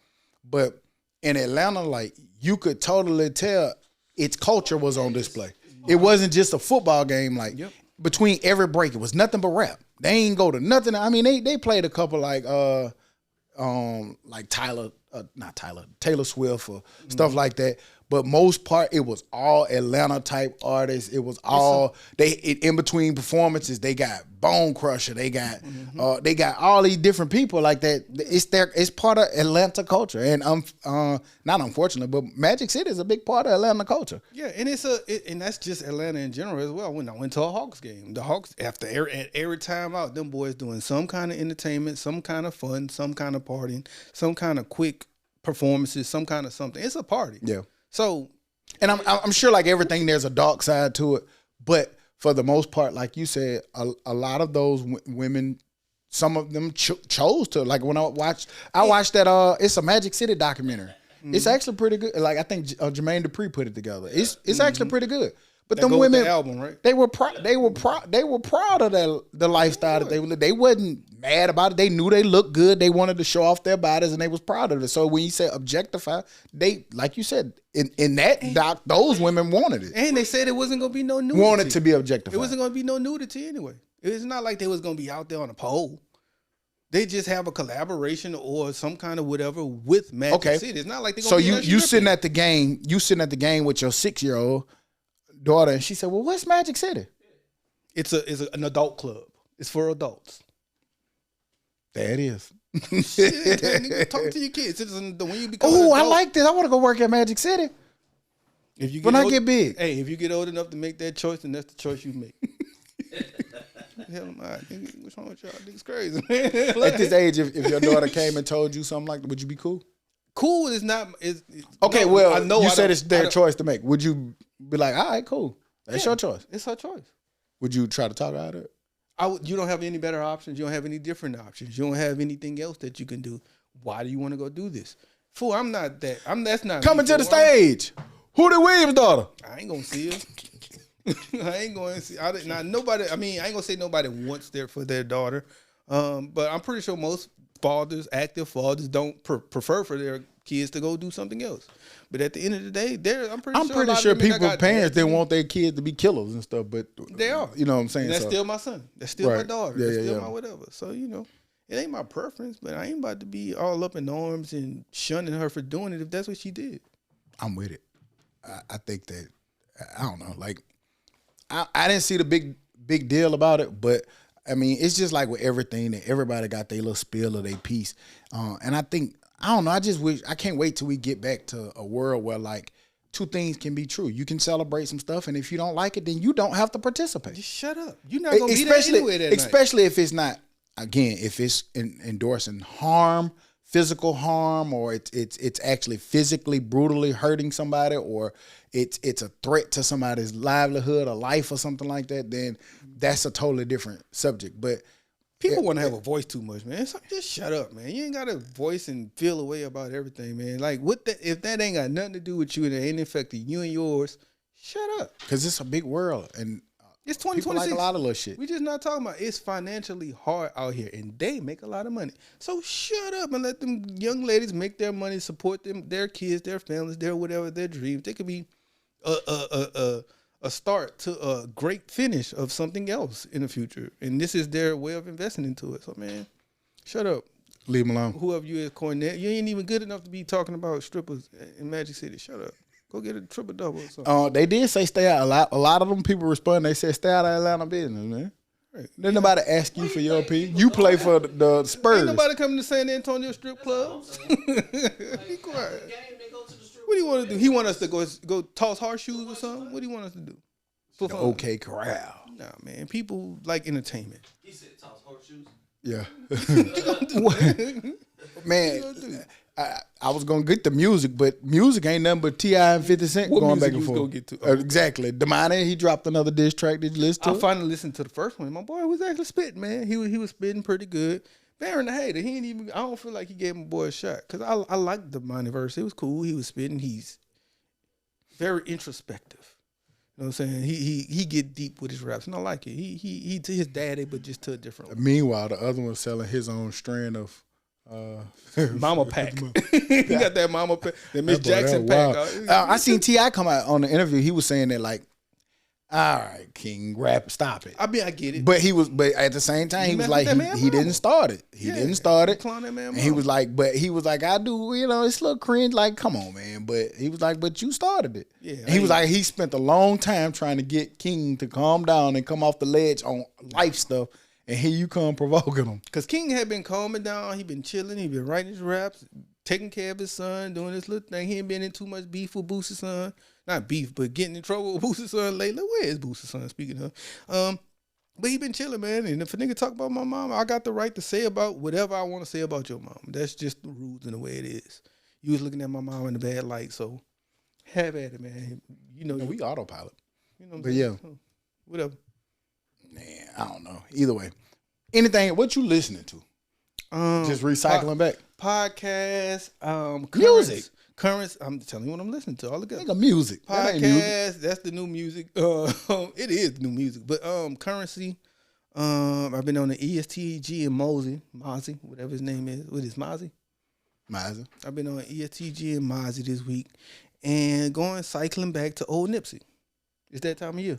but in Atlanta, like, you could totally tell its culture was on display. It wasn't just a football game. Like, between every break, it was nothing but rap. They ain't go to nothing. I mean, they played a couple like Taylor Swift or stuff like that. But most part, it was all Atlanta type artists. It was all in between performances. They got Bone Crusher. They got all these different people like that. It's part of Atlanta culture, and not unfortunately, but Magic City is a big part of Atlanta culture. Yeah, and and that's just Atlanta in general as well. When I went to a Hawks game, the Hawks, after every time out, them boys doing some kind of entertainment, some kind of fun, some kind of partying, some kind of quick performances, some kind of something. It's a party. Yeah. So, and I'm sure, like everything, there's a dark side to it, but for the most part, like you said, a lot of those women, some of them chose to. Like, when I watched that. It's a Magic City documentary. Mm-hmm. It's actually pretty good. Like, I think Jermaine Dupri put it together. It's actually pretty good. But them women, the album, right? They were proud of the lifestyle that they lived. They wasn't mad about it. They knew they looked good. They wanted to show off their bodies, and they was proud of it. So when you say objectify, they, like you said, in that doc, those women wanted it. And they said it wasn't gonna be no nudity. Wanted to be objectified. It wasn't gonna be no nudity anyway. It's not like they was gonna be out there on a pole. They just have a collaboration or some kind of whatever with Magic City. It's not like they're gonna be you sitting at the game. You sitting at the game with your 6-year-old daughter, and she said, "Well, what's Magic City?" It's an adult club. It's for adults. There it is. Shit, talk to your kids. When you become I like this. I want to go work at Magic City. If you when I get big. Hey, if you get old enough to make that choice, then that's the choice you make. Hell, what's wrong with y'all? Niggas crazy, man. At this age, if your daughter came and told you something like that, would you be cool? Cool is not. Okay, no, well, I know you said it's their choice to make. Would you be like, all right, cool. That's your choice. It's her choice. Would you try to talk out of it? You don't have any better options. You don't have any different options. You don't have anything else that you can do. Why do you want to go do this? Fool, I'm not that. That's not coming to the stage. Hootie Williams' daughter. I ain't gonna see her. I ain't going to see. Nobody. I mean, I ain't gonna say nobody wants for their daughter. But I'm pretty sure most fathers, active fathers, don't prefer for their kids to go do something else. But at the end of the day, I'm pretty sure people's parents didn't want their kids to be killers and stuff. But they are. You know what I'm saying? And that's still my son. That's still my daughter. Yeah, that's still my whatever. So it ain't my preference. But I ain't about to be all up in arms and shunning her for doing it if that's what she did. I'm with it. I think that I don't know. Like I didn't see the big deal about it, but I mean, it's just like with everything that everybody got their little spill of their piece. And I think, I don't know, I can't wait till we get back to a world where like two things can be true. You can celebrate some stuff, and if you don't like it, then you don't have to participate. Just shut up. You're not going to be there anyway that especially if it's not, again, if it's endorsing harm, physical harm, or it's actually physically, brutally hurting somebody, or it's a threat to somebody's livelihood or life or something like that, then that's a totally different subject. But People want to have a voice too much, man. So just shut up, man. You ain't got to voice and feel a way about everything, man. Like, if that ain't got nothing to do with you and it ain't affecting you and yours, shut up. Because it's a big world, and it's people 2026. like a lot of little shit. We just not talking about it's financially hard out here, and they make a lot of money. So shut up and let them young ladies make their money, support them, their kids, their families, their whatever, their dreams. They could be a start to a great finish of something else in the future. And this is their way of investing into it. So, man, shut up. Leave them alone. Whoever you is, Cornette, you ain't even good enough to be talking about strippers in Magic City. Shut up. Go get a triple-double or something. They did say stay out. A lot of them people respond. They said stay out of Atlanta business, man. Right. Didn't nobody ask you for your opinion. You play for the Spurs. Ain't nobody coming to San Antonio strip clubs. Be quiet. What do you want to do? He want us to go toss horseshoes or something? What do you want us to do? The OK Corral. Nah, man. People like entertainment. He said toss horseshoes. Yeah. Man, I was gonna get the music, but music ain't nothing but T.I. and 50 Cent what going back and forth. forth. Get to? Exactly. Damani, he dropped another diss track. Did you listen to I it? finally listened to the first one. My boy was actually spitting, man. He was spitting pretty good. Baron the Hater, he ain't even. I don't feel like he gave my boy a shot because I liked the Money verse. It was cool. He was spitting. He's very introspective. You know what I'm saying? He get deep with his raps, and I like it. He to his daddy, but just to a different level. Meanwhile, the other one selling his own strand of Mama pack. He got that Mama pack, that Miss Jackson pack. I seen T.I. come out on the interview. He was saying that like, all right, King, rap, stop it. I get it. But at the same time, he was like, he didn't start it. He didn't start it. And he was like, I do, it's a little cringe. Like, come on, man. But he was like, but you started it. Yeah. And he was like, he spent a long time trying to get King to calm down and come off the ledge on life stuff. And here you come provoking him. Because King had been calming down. He been chilling. He been writing his raps, taking care of his son, doing this little thing. He ain't been in too much beef with Boosie's son. Not beef, but getting in trouble with Boosie's son lately. Where is Boosie's son, speaking of? But he been chilling, man. And if a nigga talk about my mom, I got the right to say about whatever I want to say about your mom. That's just the rules and the way it is. You was looking at my mom in a bad light, so have at it, man. We autopilot. You know what I'm but saying? Yeah. Whatever. Man, I don't know. Either way. Anything, what you listening to? Just recycling back. Podcasts, music. Currents. I'm telling you what I'm listening to all together. Nigga, music. Podcast. That's the new music. It is the new music. But currency. I've been on the ESTG and Mozzie, whatever his name is. What is Mozzie? Mozzie. I've been on ESTG and Mozzie this week, and going cycling back to old Nipsey. It's that time of year.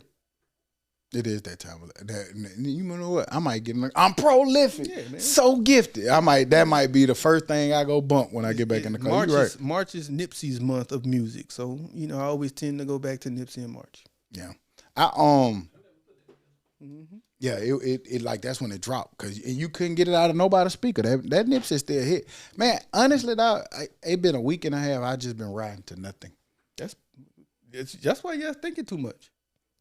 It is that time of that. You know what? I might get. I'm prolific. Yeah, man. So gifted. That might be the first thing I go bump when I get back in the car. March is Nipsey's month of music, so I always tend to go back to Nipsey in March. Yeah, Yeah, it like that's when it dropped because you couldn't get it out of nobody's speaker. That Nipsey still hit. Man, honestly, dog, it been a week and a half. I just been riding to nothing. That's why you're thinking too much.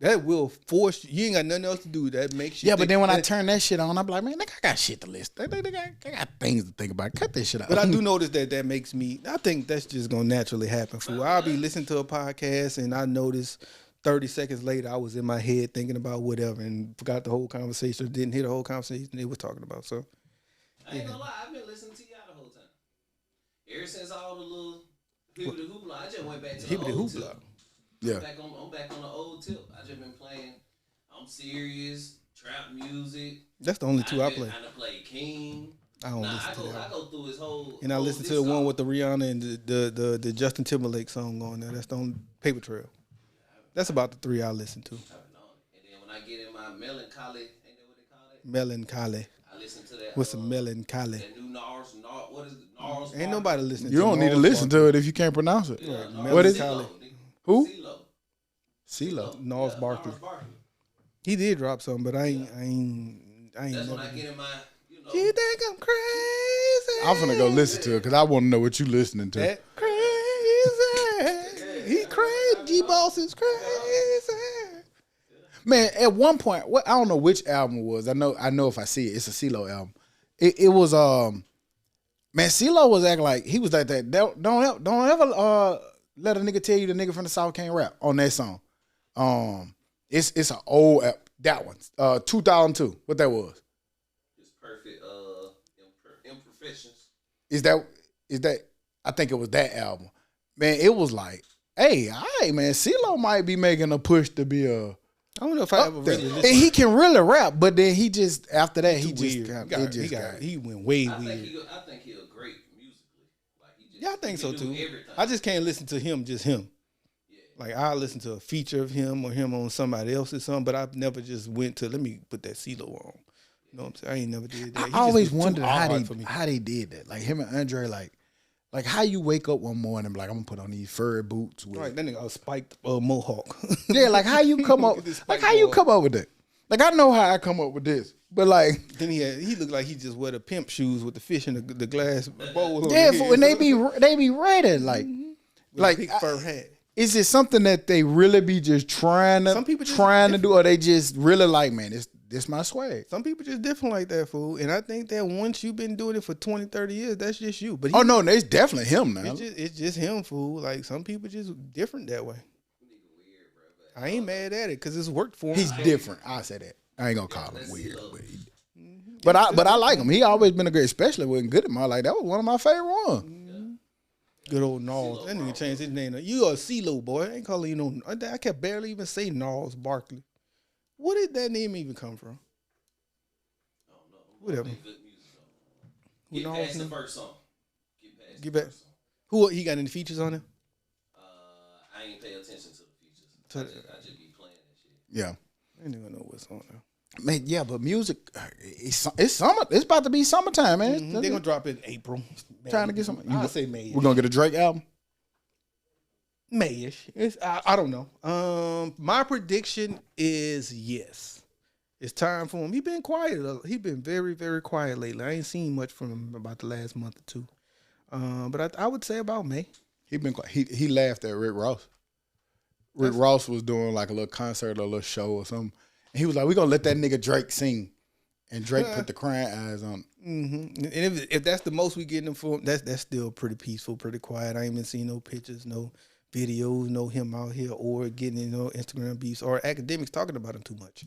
That will force you. You ain't got nothing else to do. That makes you. Yeah, but then when I turn that shit on, I'm like, man, nigga, I got shit to listen. I got things to think about. Cut this shit out. But I do notice that makes me. I think that's just gonna naturally happen. Fool. I'll be listening to a podcast and I notice 30 seconds later I was in my head thinking about whatever and forgot the whole conversation. Didn't hear the whole conversation they was talking about. So I ain't gonna lie, I've been listening to y'all the whole time. Ever since all the little hibbity hoopla, I just went back to the old tip. Yeah. I'm back on the old tip. I just been playing. I'm serious. Trap music. That's the only two I play. I play King. I don't listen to that. I go through his whole. And I listen to the one with the Rihanna and the Justin Timberlake song on there. That's the only Paper Trail. That's about the three I listen to. And then when I get in my melancholy, ain't that what they call it? Melancholy. I listen to that. What's a melancholy? That new Nars. What is it? Nars? Ain't nobody listening. You to don't need to listen to it if you can't pronounce it. Yeah, what is it? Who? CeeLo. Nars Barkley. He did drop something, but I ain't. That's when I get in my. You think I'm crazy? I'm finna go listen to it because I want to know what you listening to. That crazy. He crazy. G-Boss is crazy. Man, at one point, I don't know which album it was. I know if I see it, it's a CeeLo album. It was man, CeeLo was acting like he was like that. Don't ever let a nigga tell you the nigga from the South can't rap on that song. It's an old that one. 2002. What that was? It's perfect. Is that? I think it was that album. Man, it was like, hey, all right, man, CeeLo might be making a push to be a. I don't know if I ever really And listened. he can really rap, but then he just after that he Weird. just got He went way I weird. think he'll great musically. Like he just, Yeah, I think he so can do too. everything. I just can't listen to him, just him. Like I listen to a feature of him or him on somebody else's song, but I've never just went to let me put that CeeLo on. You know what I'm saying? I ain't never did that. I He just always was too wondered odd for me. how they did that. Like him and Andre, like how you wake up one morning and be like, I'm gonna put on these furry boots with Right, that nigga a spiked mohawk. yeah, like how you come up This like spiked how you mohawk. come up with that? Like I know how I come up with this, but like Then he looked like he just wear the pimp shoes with the fish in the glass bowl. on yeah, the head. when they be ready, like With like a big fur hat. is it something that they really be just trying Some people just to do, or they just really like, man, this my swag? Some people just different like that, fool. And I think that once you've been doing it for 20, 30 years, that's just you. But Oh no, it's definitely him now. it's just him, fool. Like some people just different that way. I ain't mad at it because it's worked for him. He's different. I say that. I ain't gonna call him weird, but I like him. He always been a great, especially when Good at My like that was one of my favorite ones. Good old Gnarls. That nigga changed his name. You a CeeLo boy. I ain't calling you no. I can barely even say Gnarls Barkley. Where did that name even come from? I don't know. Whatever. Make good music, though. Who Get knows past the him? first song. Get Get past back. the first song. Who he got any features on him? I ain't pay attention to the features. I just be playing that shit. Yeah, I ain't even know what's on there. man. Yeah, but music, it's summer. It's about to be summertime, man. They gonna drop it in April. Trying to get some. I say May. We're gonna get a Drake album. Mayish. I don't know. My prediction is yes. It's time for him. He been quiet. He been very, very quiet lately. I ain't seen much from him about the last month or two. But I would say about May. He been he laughed at Rick Ross. Rick Ross was doing like a little concert or a little show or something, and he was like, "We gonna let that nigga Drake sing," and Drake put the crying eyes on. Mm-hmm. And if that's the most we getting him for, that's still pretty peaceful, pretty quiet. I ain't been seeing no pictures, no videos, no him out here or getting Instagram beefs or academics talking about him too much.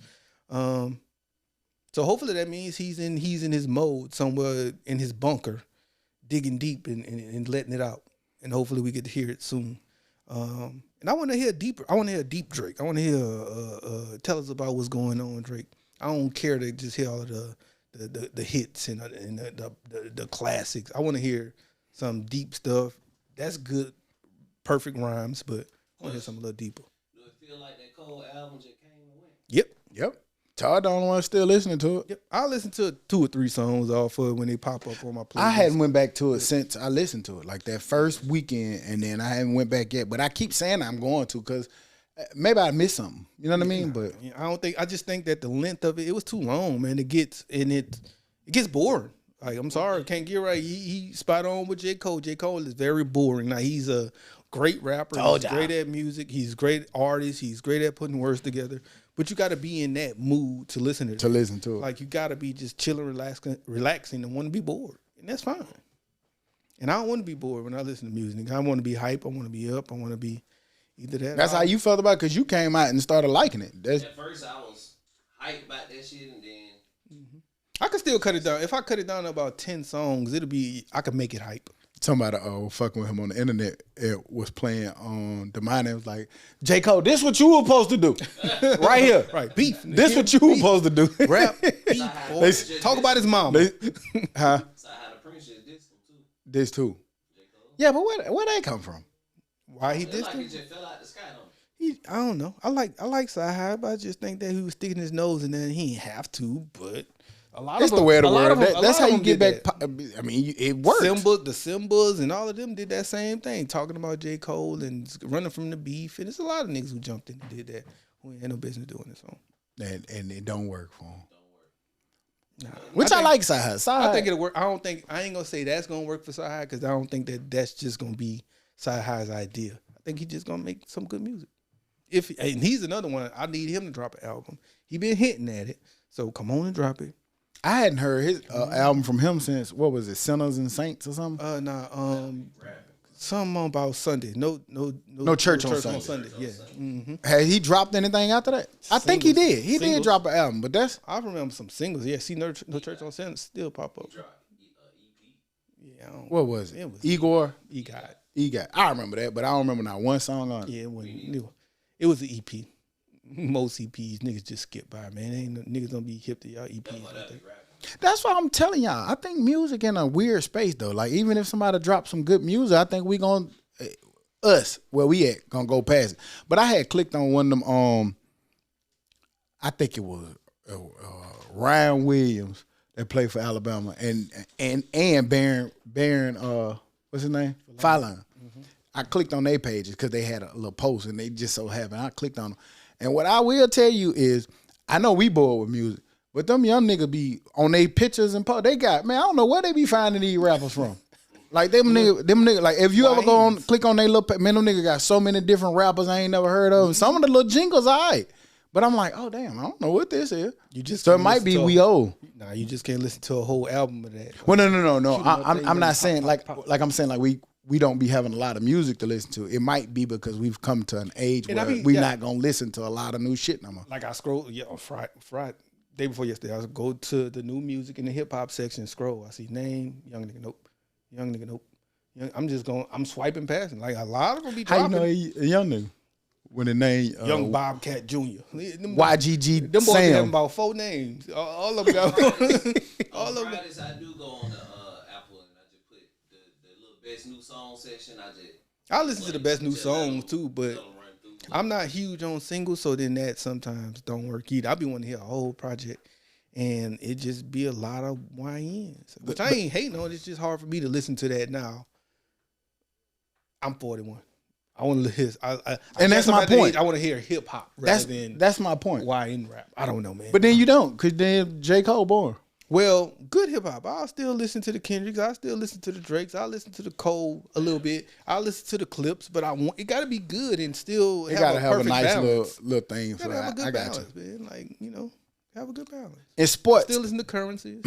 So hopefully that means he's in his mode somewhere in his bunker, digging deep and letting it out. And hopefully we get to hear it soon. And I want to hear deeper. I want to hear deep Drake. I want to hear tell us about what's going on, Drake. I don't care to just hear all of the hits and the classics. I want to hear some deep stuff. That's good, perfect rhymes, but I want to hear something a little deeper. Do it feel like that Cole album just came and went? Yep. Todd the only one still listening to it. Yep. I listen to 2 or 3 songs off of it when they pop up on my playlist. I hadn't went back to it since I listened to it, like that first weekend, and then I haven't went back yet. But I keep saying I'm going to because maybe I missed something. You know what I mean? But I just think that the length of it was too long, man. It gets boring. Like, I'm sorry, can't get right. He spot on with J. Cole. J. Cole is very boring. Now he's a great rapper. He's great at music. He's a great artist. He's great at putting words together. But you got to be in that mood to listen to it. Like you got to be just chilling, relaxing, and want to be bored, and that's fine. And I don't want to be bored when I listen to music. I want to be hype. I want to be up. I want to be either that. That's how you felt about it because you came out and started liking it. At first, I was hyped about that shit, and then I could still cut it down. If I cut it down to about 10 songs, I could make it hype. Somebody fucking with him on the internet was playing on the mind and was like, J. Cole, this what you were supposed to do. Right here. Right, beef. This what you were supposed to do. Rap, beef, boy. Talk about his mama. Huh? so I had a Prince just dissed him too. This too. J. Cole. Yeah, but where that come from? Why he It's dissed like him? he just fell out the sky on him. I don't know. I like Sci-Hi, but I just think that he was sticking his nose in there and he ain't have to, but a lot That's of the way of the a lot world. of them- a That's lot how of you them get did back. that. I mean, it worked. The Simbas and all of them did that same thing, talking about J. Cole and running from the beef. And there's a lot of niggas who jumped in and did that who ain't had no business doing it. So And it don't work for him. nah. Which I like Sci-Hi. I think it'll work. I ain't gonna say that's gonna work for Sci-Hi because I don't think that's just gonna be Sci-Hi's idea. I think he's just gonna make some good music. And he's another one. I need him to drop an album. He been hitting at it, so come on and drop it. I hadn't heard his album from him since, what was it, Sinners and Saints or something? Something about Sunday. No church on Sunday. Yeah. Mm-hmm. Had he dropped anything after that? I think he did. He did Singles. drop an album, but that's I remember some singles. Yeah, see, no church on Sunday still pop up. Drop EP. Yeah, What was it? It was Igor. EGOT. I remember that, but I don't remember not one song on it. Yeah, it was an EP. Most EPs niggas just skip by, man. Niggas don't be hip to y'all EPs. That's why I'm telling y'all. I think music in a weird space though. Like even if somebody drops some good music, I think we gonna where we at gonna go past it. But I had clicked on one of them. I think it was Ryan Williams that played for Alabama and Baron what's his name? Fallon. I clicked on their pages because they had a little post and they just so happened. I clicked on them. And what I will tell you is, I know we bored with music, but them young niggas be on their pictures and post. They got, man, I don't know where they be finding these rappers from. Like them niggas, like if you ever go on, click on their little, man, them niggas got so many different rappers I ain't never heard of. And some of the little jingles, all right. But I'm like, oh damn, I don't know what this is. So it might be we old. Nah, you just can't listen to a whole album of that. Well, no. I'm not saying like I'm saying like we don't be having a lot of music to listen to. It might be because we've come to an age where we're not gonna listen to a lot of new shit no more. Like I scroll, on Friday, day before yesterday, I was go to the new music in the hip hop section, scroll. I see name, young nigga, nope. Young nigga, nope. I'm swiping past, and like a lot of them be dropping. How you know a young nigga? When the name Young Bobcat Jr. YGG them boys Sam. have about 4 names. All of them got all of them. Fridays I do go on the Apple and I just put the little best new song section. I listen to the best new songs too, but I'm not huge on singles, so then that sometimes don't work either. I be wanting to hear a whole project, and it just be a lot of YNs, which I ain't hating on. It's just hard for me to listen to that now. I'm 41. I want to hear, and that's my point. I want to hear hip hop rather than that's my point. YN rap. I don't know, man. But then you don't, cause then J. Cole born. Well, good hip hop. I'll still listen to the Kendricks. I still listen to the Drakes. I listen to the Cole a little bit. I listen to the Clips, but it got to be good and still have a nice balance. little thing. So have a good balance, man. Like have a good balance. In sports, still listen to Currency.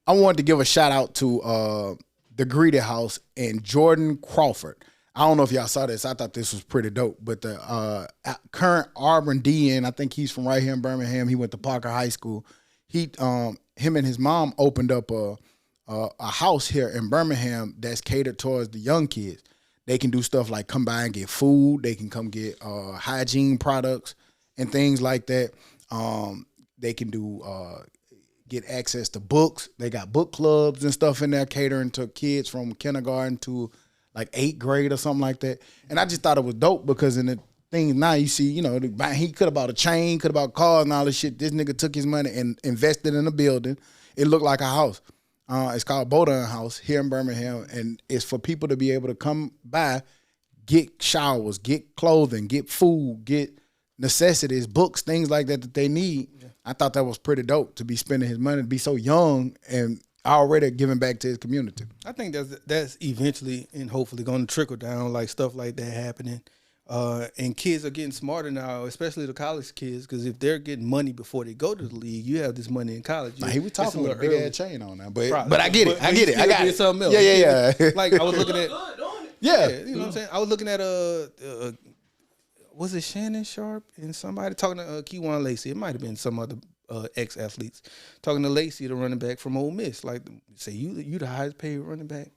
I wanted to give a shout out to the Greedy House and Jordan Crawford. I don't know if y'all saw this. I thought this was pretty dope. But the current Auburn DN, I think he's from right here in Birmingham. He went to Parker High School. Him and his mom opened up a house here in Birmingham that's catered towards the young kids. They can do stuff like come by and get food. They can come get hygiene products and things like that. They can do get access to books. They got book clubs and stuff in there catering to kids from kindergarten to like 8th grade or something like that. And I just thought it was dope because in the things now you see, he could have bought a chain, could have bought cars and all this shit. This nigga took his money and invested in a building. It looked like a house. It's called Bowdoin House here in Birmingham, and it's for people to be able to come by, get showers, get clothing, get food, get necessities, books, things like that they need. Yeah. I thought that was pretty dope to be spending his money, to be so young and already giving back to his community. I think that's eventually and hopefully going to trickle down, like stuff like that happening. And kids are getting smarter now, especially the college kids, because if they're getting money before they go to the league, you have this money in college. Now, he was talking with a big ass chain on now, but I get it. I got it. Something else. Yeah. Like I was looking at, yeah, you know what I'm saying. I was looking at was it Shannon Sharp and somebody talking to Keywan Lacey? It might have been some other ex-athletes talking to Lacey, the running back from Ole Miss. Like, say you the highest paid running back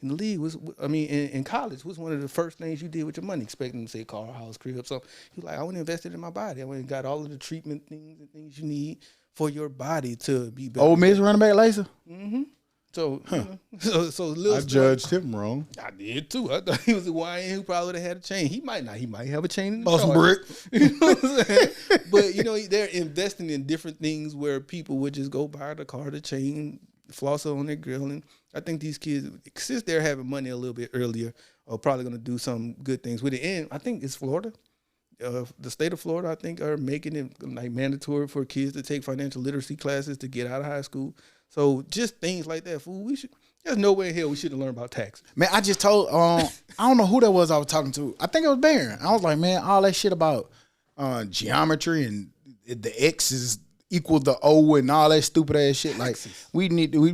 in the league. In college, was one of the first things you did with your money, expecting them to say car, house, crib, something. He was like, I went and invested in my body. I went and got all of the treatment things and things you need for your body to be better. Ole Miss running back Lacey? Mm-hmm. So, so Lil I judged him wrong. I did too. I thought he was a YN who probably would have had a chain. He might not. He might have a chain in the Bought some brick. You know what I'm saying? But they're investing in different things where people would just go buy the car, the chain, floss on their grill, and I think these kids, since they're having money a little bit earlier, are probably going to do some good things with it. And I think it's Florida. The state of Florida, I think, are making it like mandatory for kids to take financial literacy classes to get out of high school. So just things like that, fool. There's no way in hell we shouldn't learn about taxes. Man, I just told, I don't know who that was I was talking to. I think it was Barron. I was like, man, all that shit about geometry and the X is equal to O and all that stupid ass shit. Like, we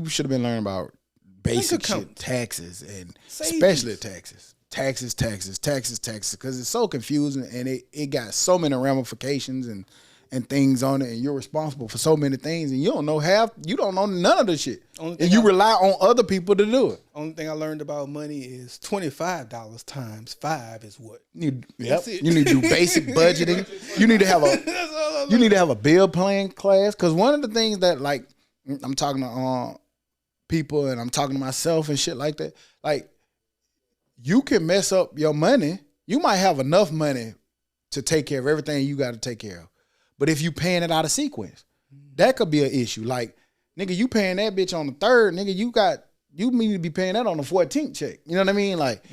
should have been learning about basic shit, taxes, and especially taxes. Taxes, because it's so confusing and it got so many ramifications and and things on it, and you're responsible for so many things, and you don't know none of the shit, and you rely on other people to do it. Only thing I learned about money is $25 times 5 is what. You need to do basic budgeting. You need to have a bill plan class, because one of the things that, like, I'm talking to people and I'm talking to myself and shit like that, like, you can mess up your money. You might have enough money to take care of everything you got to take care of. But if you paying it out of sequence, that could be an issue. Like, nigga, you paying that bitch on the 3rd, nigga, you need to be paying that on the 14th check. You know what I mean? Like,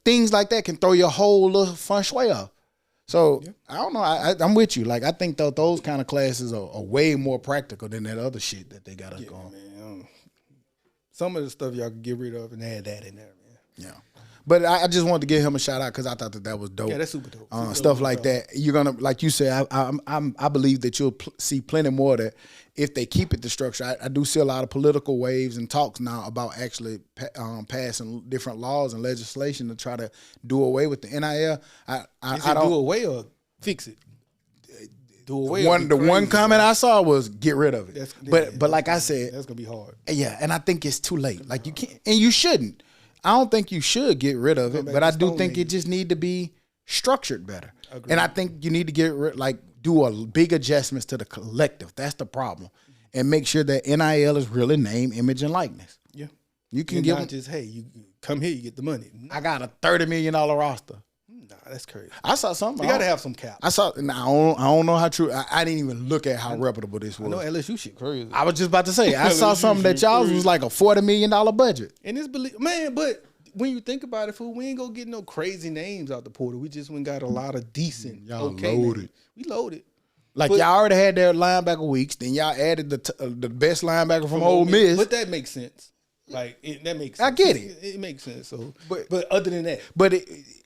things like that can throw your whole little feng shui off. So, I don't know. I'm with you. Like, I think those kind of classes are way more practical than that other shit that they got us going. Man, some of the stuff y'all can get rid of and add that in there, man. Yeah. But I just wanted to give him a shout out because I thought that was dope. Yeah, that's super dope. Stuff like that. You're gonna, like you said, I believe that you'll see plenty more of that if they keep it the structure. I do see a lot of political waves and talks now about actually passing different laws and legislation to try to do away with the NIL. I don't do away or fix it. Do away. The one comment I saw was get rid of it. But like I said, that's gonna be hard. Yeah, and I think it's too late. Like, you can't, and you shouldn't. I don't think you should get rid of it, but I do think it just need to be structured better. Agreed. And I think you need to do a big adjustments to the collective. That's the problem. And make sure that NIL is really name, image, and likeness. Yeah. You can give them just, hey, you come here, you get the money. I got a $30 million roster. Nah, that's crazy. I saw something. You got to have some cap. I don't know how true. I didn't even look at how reputable this was. I know LSU shit crazy. I was just about to say, I saw something that y'all was like a $40 million budget. And it's man, but when you think about it, fool, we ain't gonna get no crazy names out the portal. We just went got a lot of decent. Y'all loaded. Names. We loaded. Like, y'all already had their linebacker weeks. Then y'all added the best linebacker from Ole Miss. But that makes sense. Like, that makes sense. I get it. It makes sense. So, but other than that,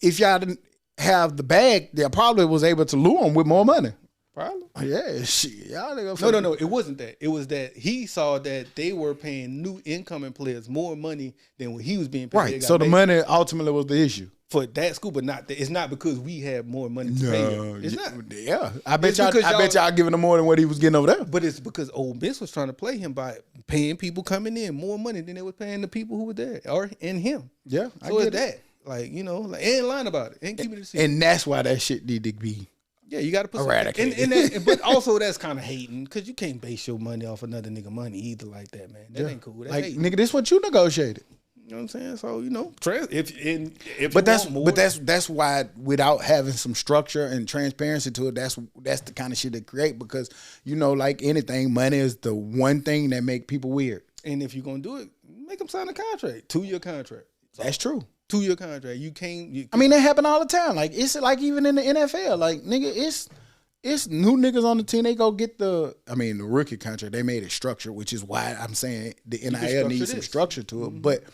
if y'all didn't have the bag, they probably was able to lure them with more money. Probably. Yeah, shit. Y'all No. It wasn't that. It was that he saw that they were paying new incoming players more money than what he was being paid. Right. So the money ultimately was the issue for that school, but not. It's not because we had more money to pay him. It's not. Yeah, I bet y'all giving him more than what he was getting over there. But it's because Ole Miss was trying to play him by paying people coming in more money than they were paying the people who were there and him. Yeah, so it's that. Like, ain't lying about it. Ain't keeping it a secret. And that's why that shit need to be. Yeah, you got to put eradicated. but also that's kind of hating because you can't base your money off another nigga money either like that, man. That ain't cool. That's like, hating. nigga, this what you negotiated. You know what I'm saying? So, that's why without having some structure and transparency to it, that's the kind of shit that create, because like anything, money is the one thing that make people weird. And if you're gonna do it, make them sign a contract, 2-year contract. That's true. 2-year contract. You can't. I mean, that happen all the time. Like, it's like even in the NFL, like, nigga, it's new niggas on the team. They go get the rookie contract. They made it structured, which is why I'm saying the NIL needs some structure to it. Mm-hmm. But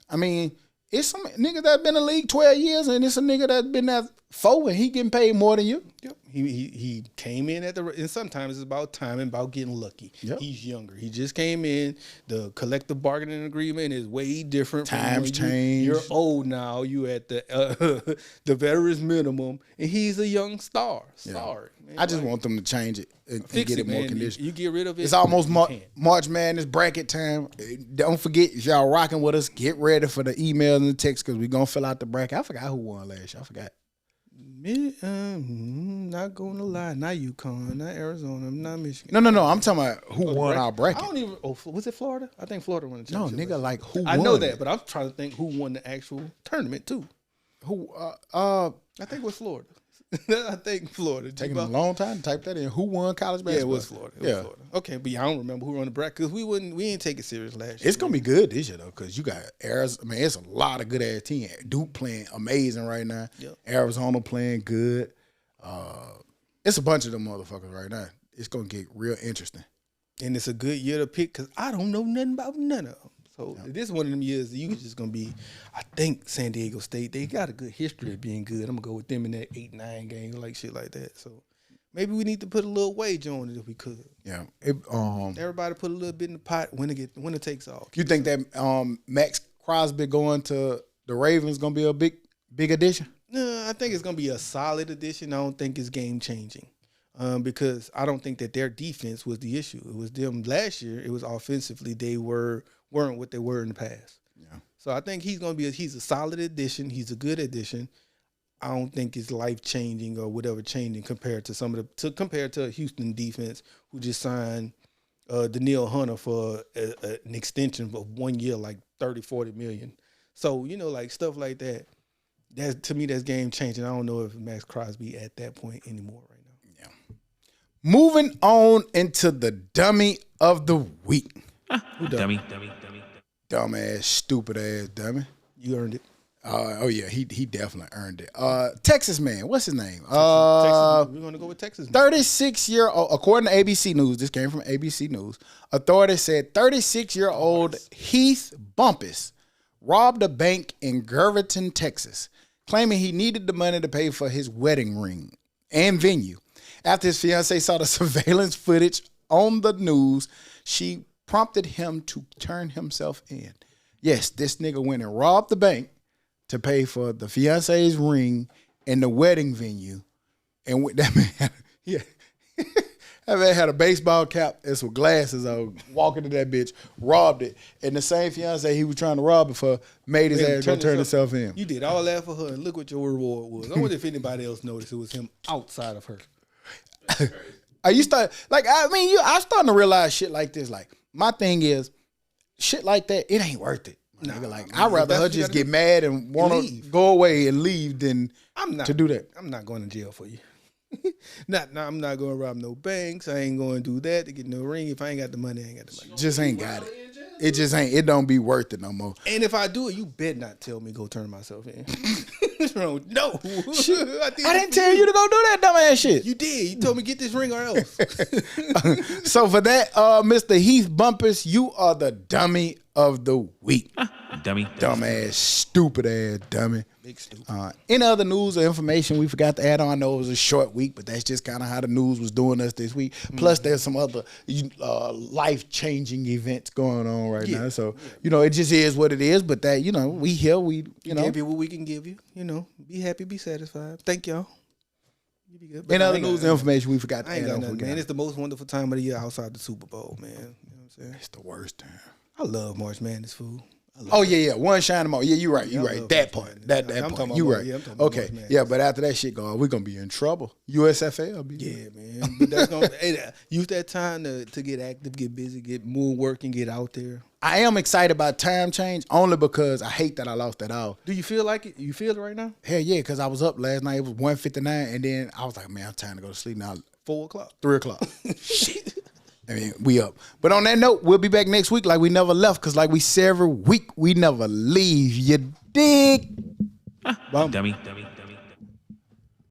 I mean, it's some nigga that been in the league 12 years, and it's a nigga that been there 4, and he getting paid more than you. Yep. He came in and sometimes it's about timing, about getting lucky. Yep. He's younger. He just came in. The collective bargaining agreement is way different. Times change. You're old now. You at the veterans minimum, and he's a young star. Sorry, man. I just want them to change it and get it more conditional. You get rid of it. It's almost March Madness bracket time. Don't forget, if y'all rocking with us, get ready for the email and the text, because we're going to fill out the bracket. I forgot who won last year. I forgot. Not gonna lie, not UConn, not Arizona, not Michigan. No. I'm talking about who won our bracket. I don't even. Oh, was it Florida? I think Florida won the championship. No, nigga, like who won? I know that, but I'm trying to think who won the actual tournament too. Who? I think it was Florida. I think Florida. Taking a long time to type that in. Who won college basketball? Yeah, it was Florida. It was Florida. Okay, but I don't remember who won the bracket because we didn't take it serious last year. It's gonna be good this year though, because you got Arizona. I mean, it's a lot of good ass team. Duke playing amazing right now. Yep. Arizona playing good. It's a bunch of them motherfuckers right now. It's gonna get real interesting. And it's a good year to pick because I don't know nothing about none of them. So this is one of them years you just gonna be. I think San Diego State, they got a good history of being good. I'm gonna go with them in that 8-9 game, like shit like that. So maybe we need to put a little wager on it if we could. Yeah. Everybody put a little bit in the pot when it takes off. You think that Max Crosby going to the Ravens gonna be a big addition? No, I think it's gonna be a solid addition. I don't think it's game changing. because I don't think that their defense was the issue. It was them last year. It was offensively they weren't what they were in the past. Yeah. So I think he's going to be he's a solid addition. He's a good addition. I don't think it's life changing or whatever changing compared to compared to a Houston defense who just signed Daniil Hunter for an extension of 1 year, like 30-40 million. So like stuff like that. That's to me that's game changing. I don't know if Max Crosby at that point anymore right now. Yeah. Moving on into the dummy of the week. Who Dummy. Dumbass, stupid ass dummy. You earned it. Oh yeah, he definitely earned it. Texas man, what's his name? Texas, we're gonna go with Texas. 36-year-old, according to ABC News, this came from ABC News. Authorities said 36-year-old Heath Bumpus robbed a bank in Gervington, Texas, claiming he needed the money to pay for his wedding ring and venue. After his fiancée saw the surveillance footage on the news, she prompted him to turn himself in. Yes, this nigga went and robbed the bank to pay for the fiancé's ring and the wedding venue. And with that man, that man had a baseball cap and some glasses on, walking to that bitch, robbed it. And the same fiancé he was trying to rob it for made his ass go turn himself in. You did all that for her, and look what your reward was. I wonder if anybody else noticed it was him outside of her. I'm starting to realize shit like this. Like, my thing is, shit like that, it ain't worth it. I'd rather her just get mad and want to go away and leave than to do that. I'm not going to jail for you. I'm not going to rob no banks. I ain't going to do that to get no ring. If I ain't got the money, I ain't got the money. Just ain't got it. It just ain't. It don't be worth it no more. And if I do it, you better not tell me go turn myself in. No. I didn't tell you to go do that dumbass shit. You did. You told me get this ring or else. So for that, Mr. Heath Bumpus, you are the dummy of the week. Dummy. Dumbass, stupid ass dummy. Big stupid. Any other news or information we forgot to add on? I know it was a short week, but that's just kind of how the news was doing us this week. Plus, there's some other life-changing events going on right now. So, it just is what it is. But that, we here, give you what we can give you. Be happy, be satisfied. Thank y'all. You be good. Any other news and information we forgot to add on? Man, it's the most wonderful time of the year outside the Super Bowl, man. You know what I'm saying? It's the worst time. I love March Madness, fool. One shining moment. Yeah, you're right. You're right. That part. That part. You right. Okay. Yeah, but after that shit going, we're gonna be in trouble. USFL. Yeah, man. But that's gonna use that time to get active, get busy, get more work, and get out there. I am excited about time change only because I hate that I lost that hour. Do you feel like it? You feel it right now? Hell yeah, because I was up last night. It was 1:59, and then I was like, man, I'm time to go to sleep now. 4 o'clock, 3 o'clock. Shit. I mean, we up. But on that note, we'll be back next week like we never left, because like we say every week, we never leave. You dig? Dummy.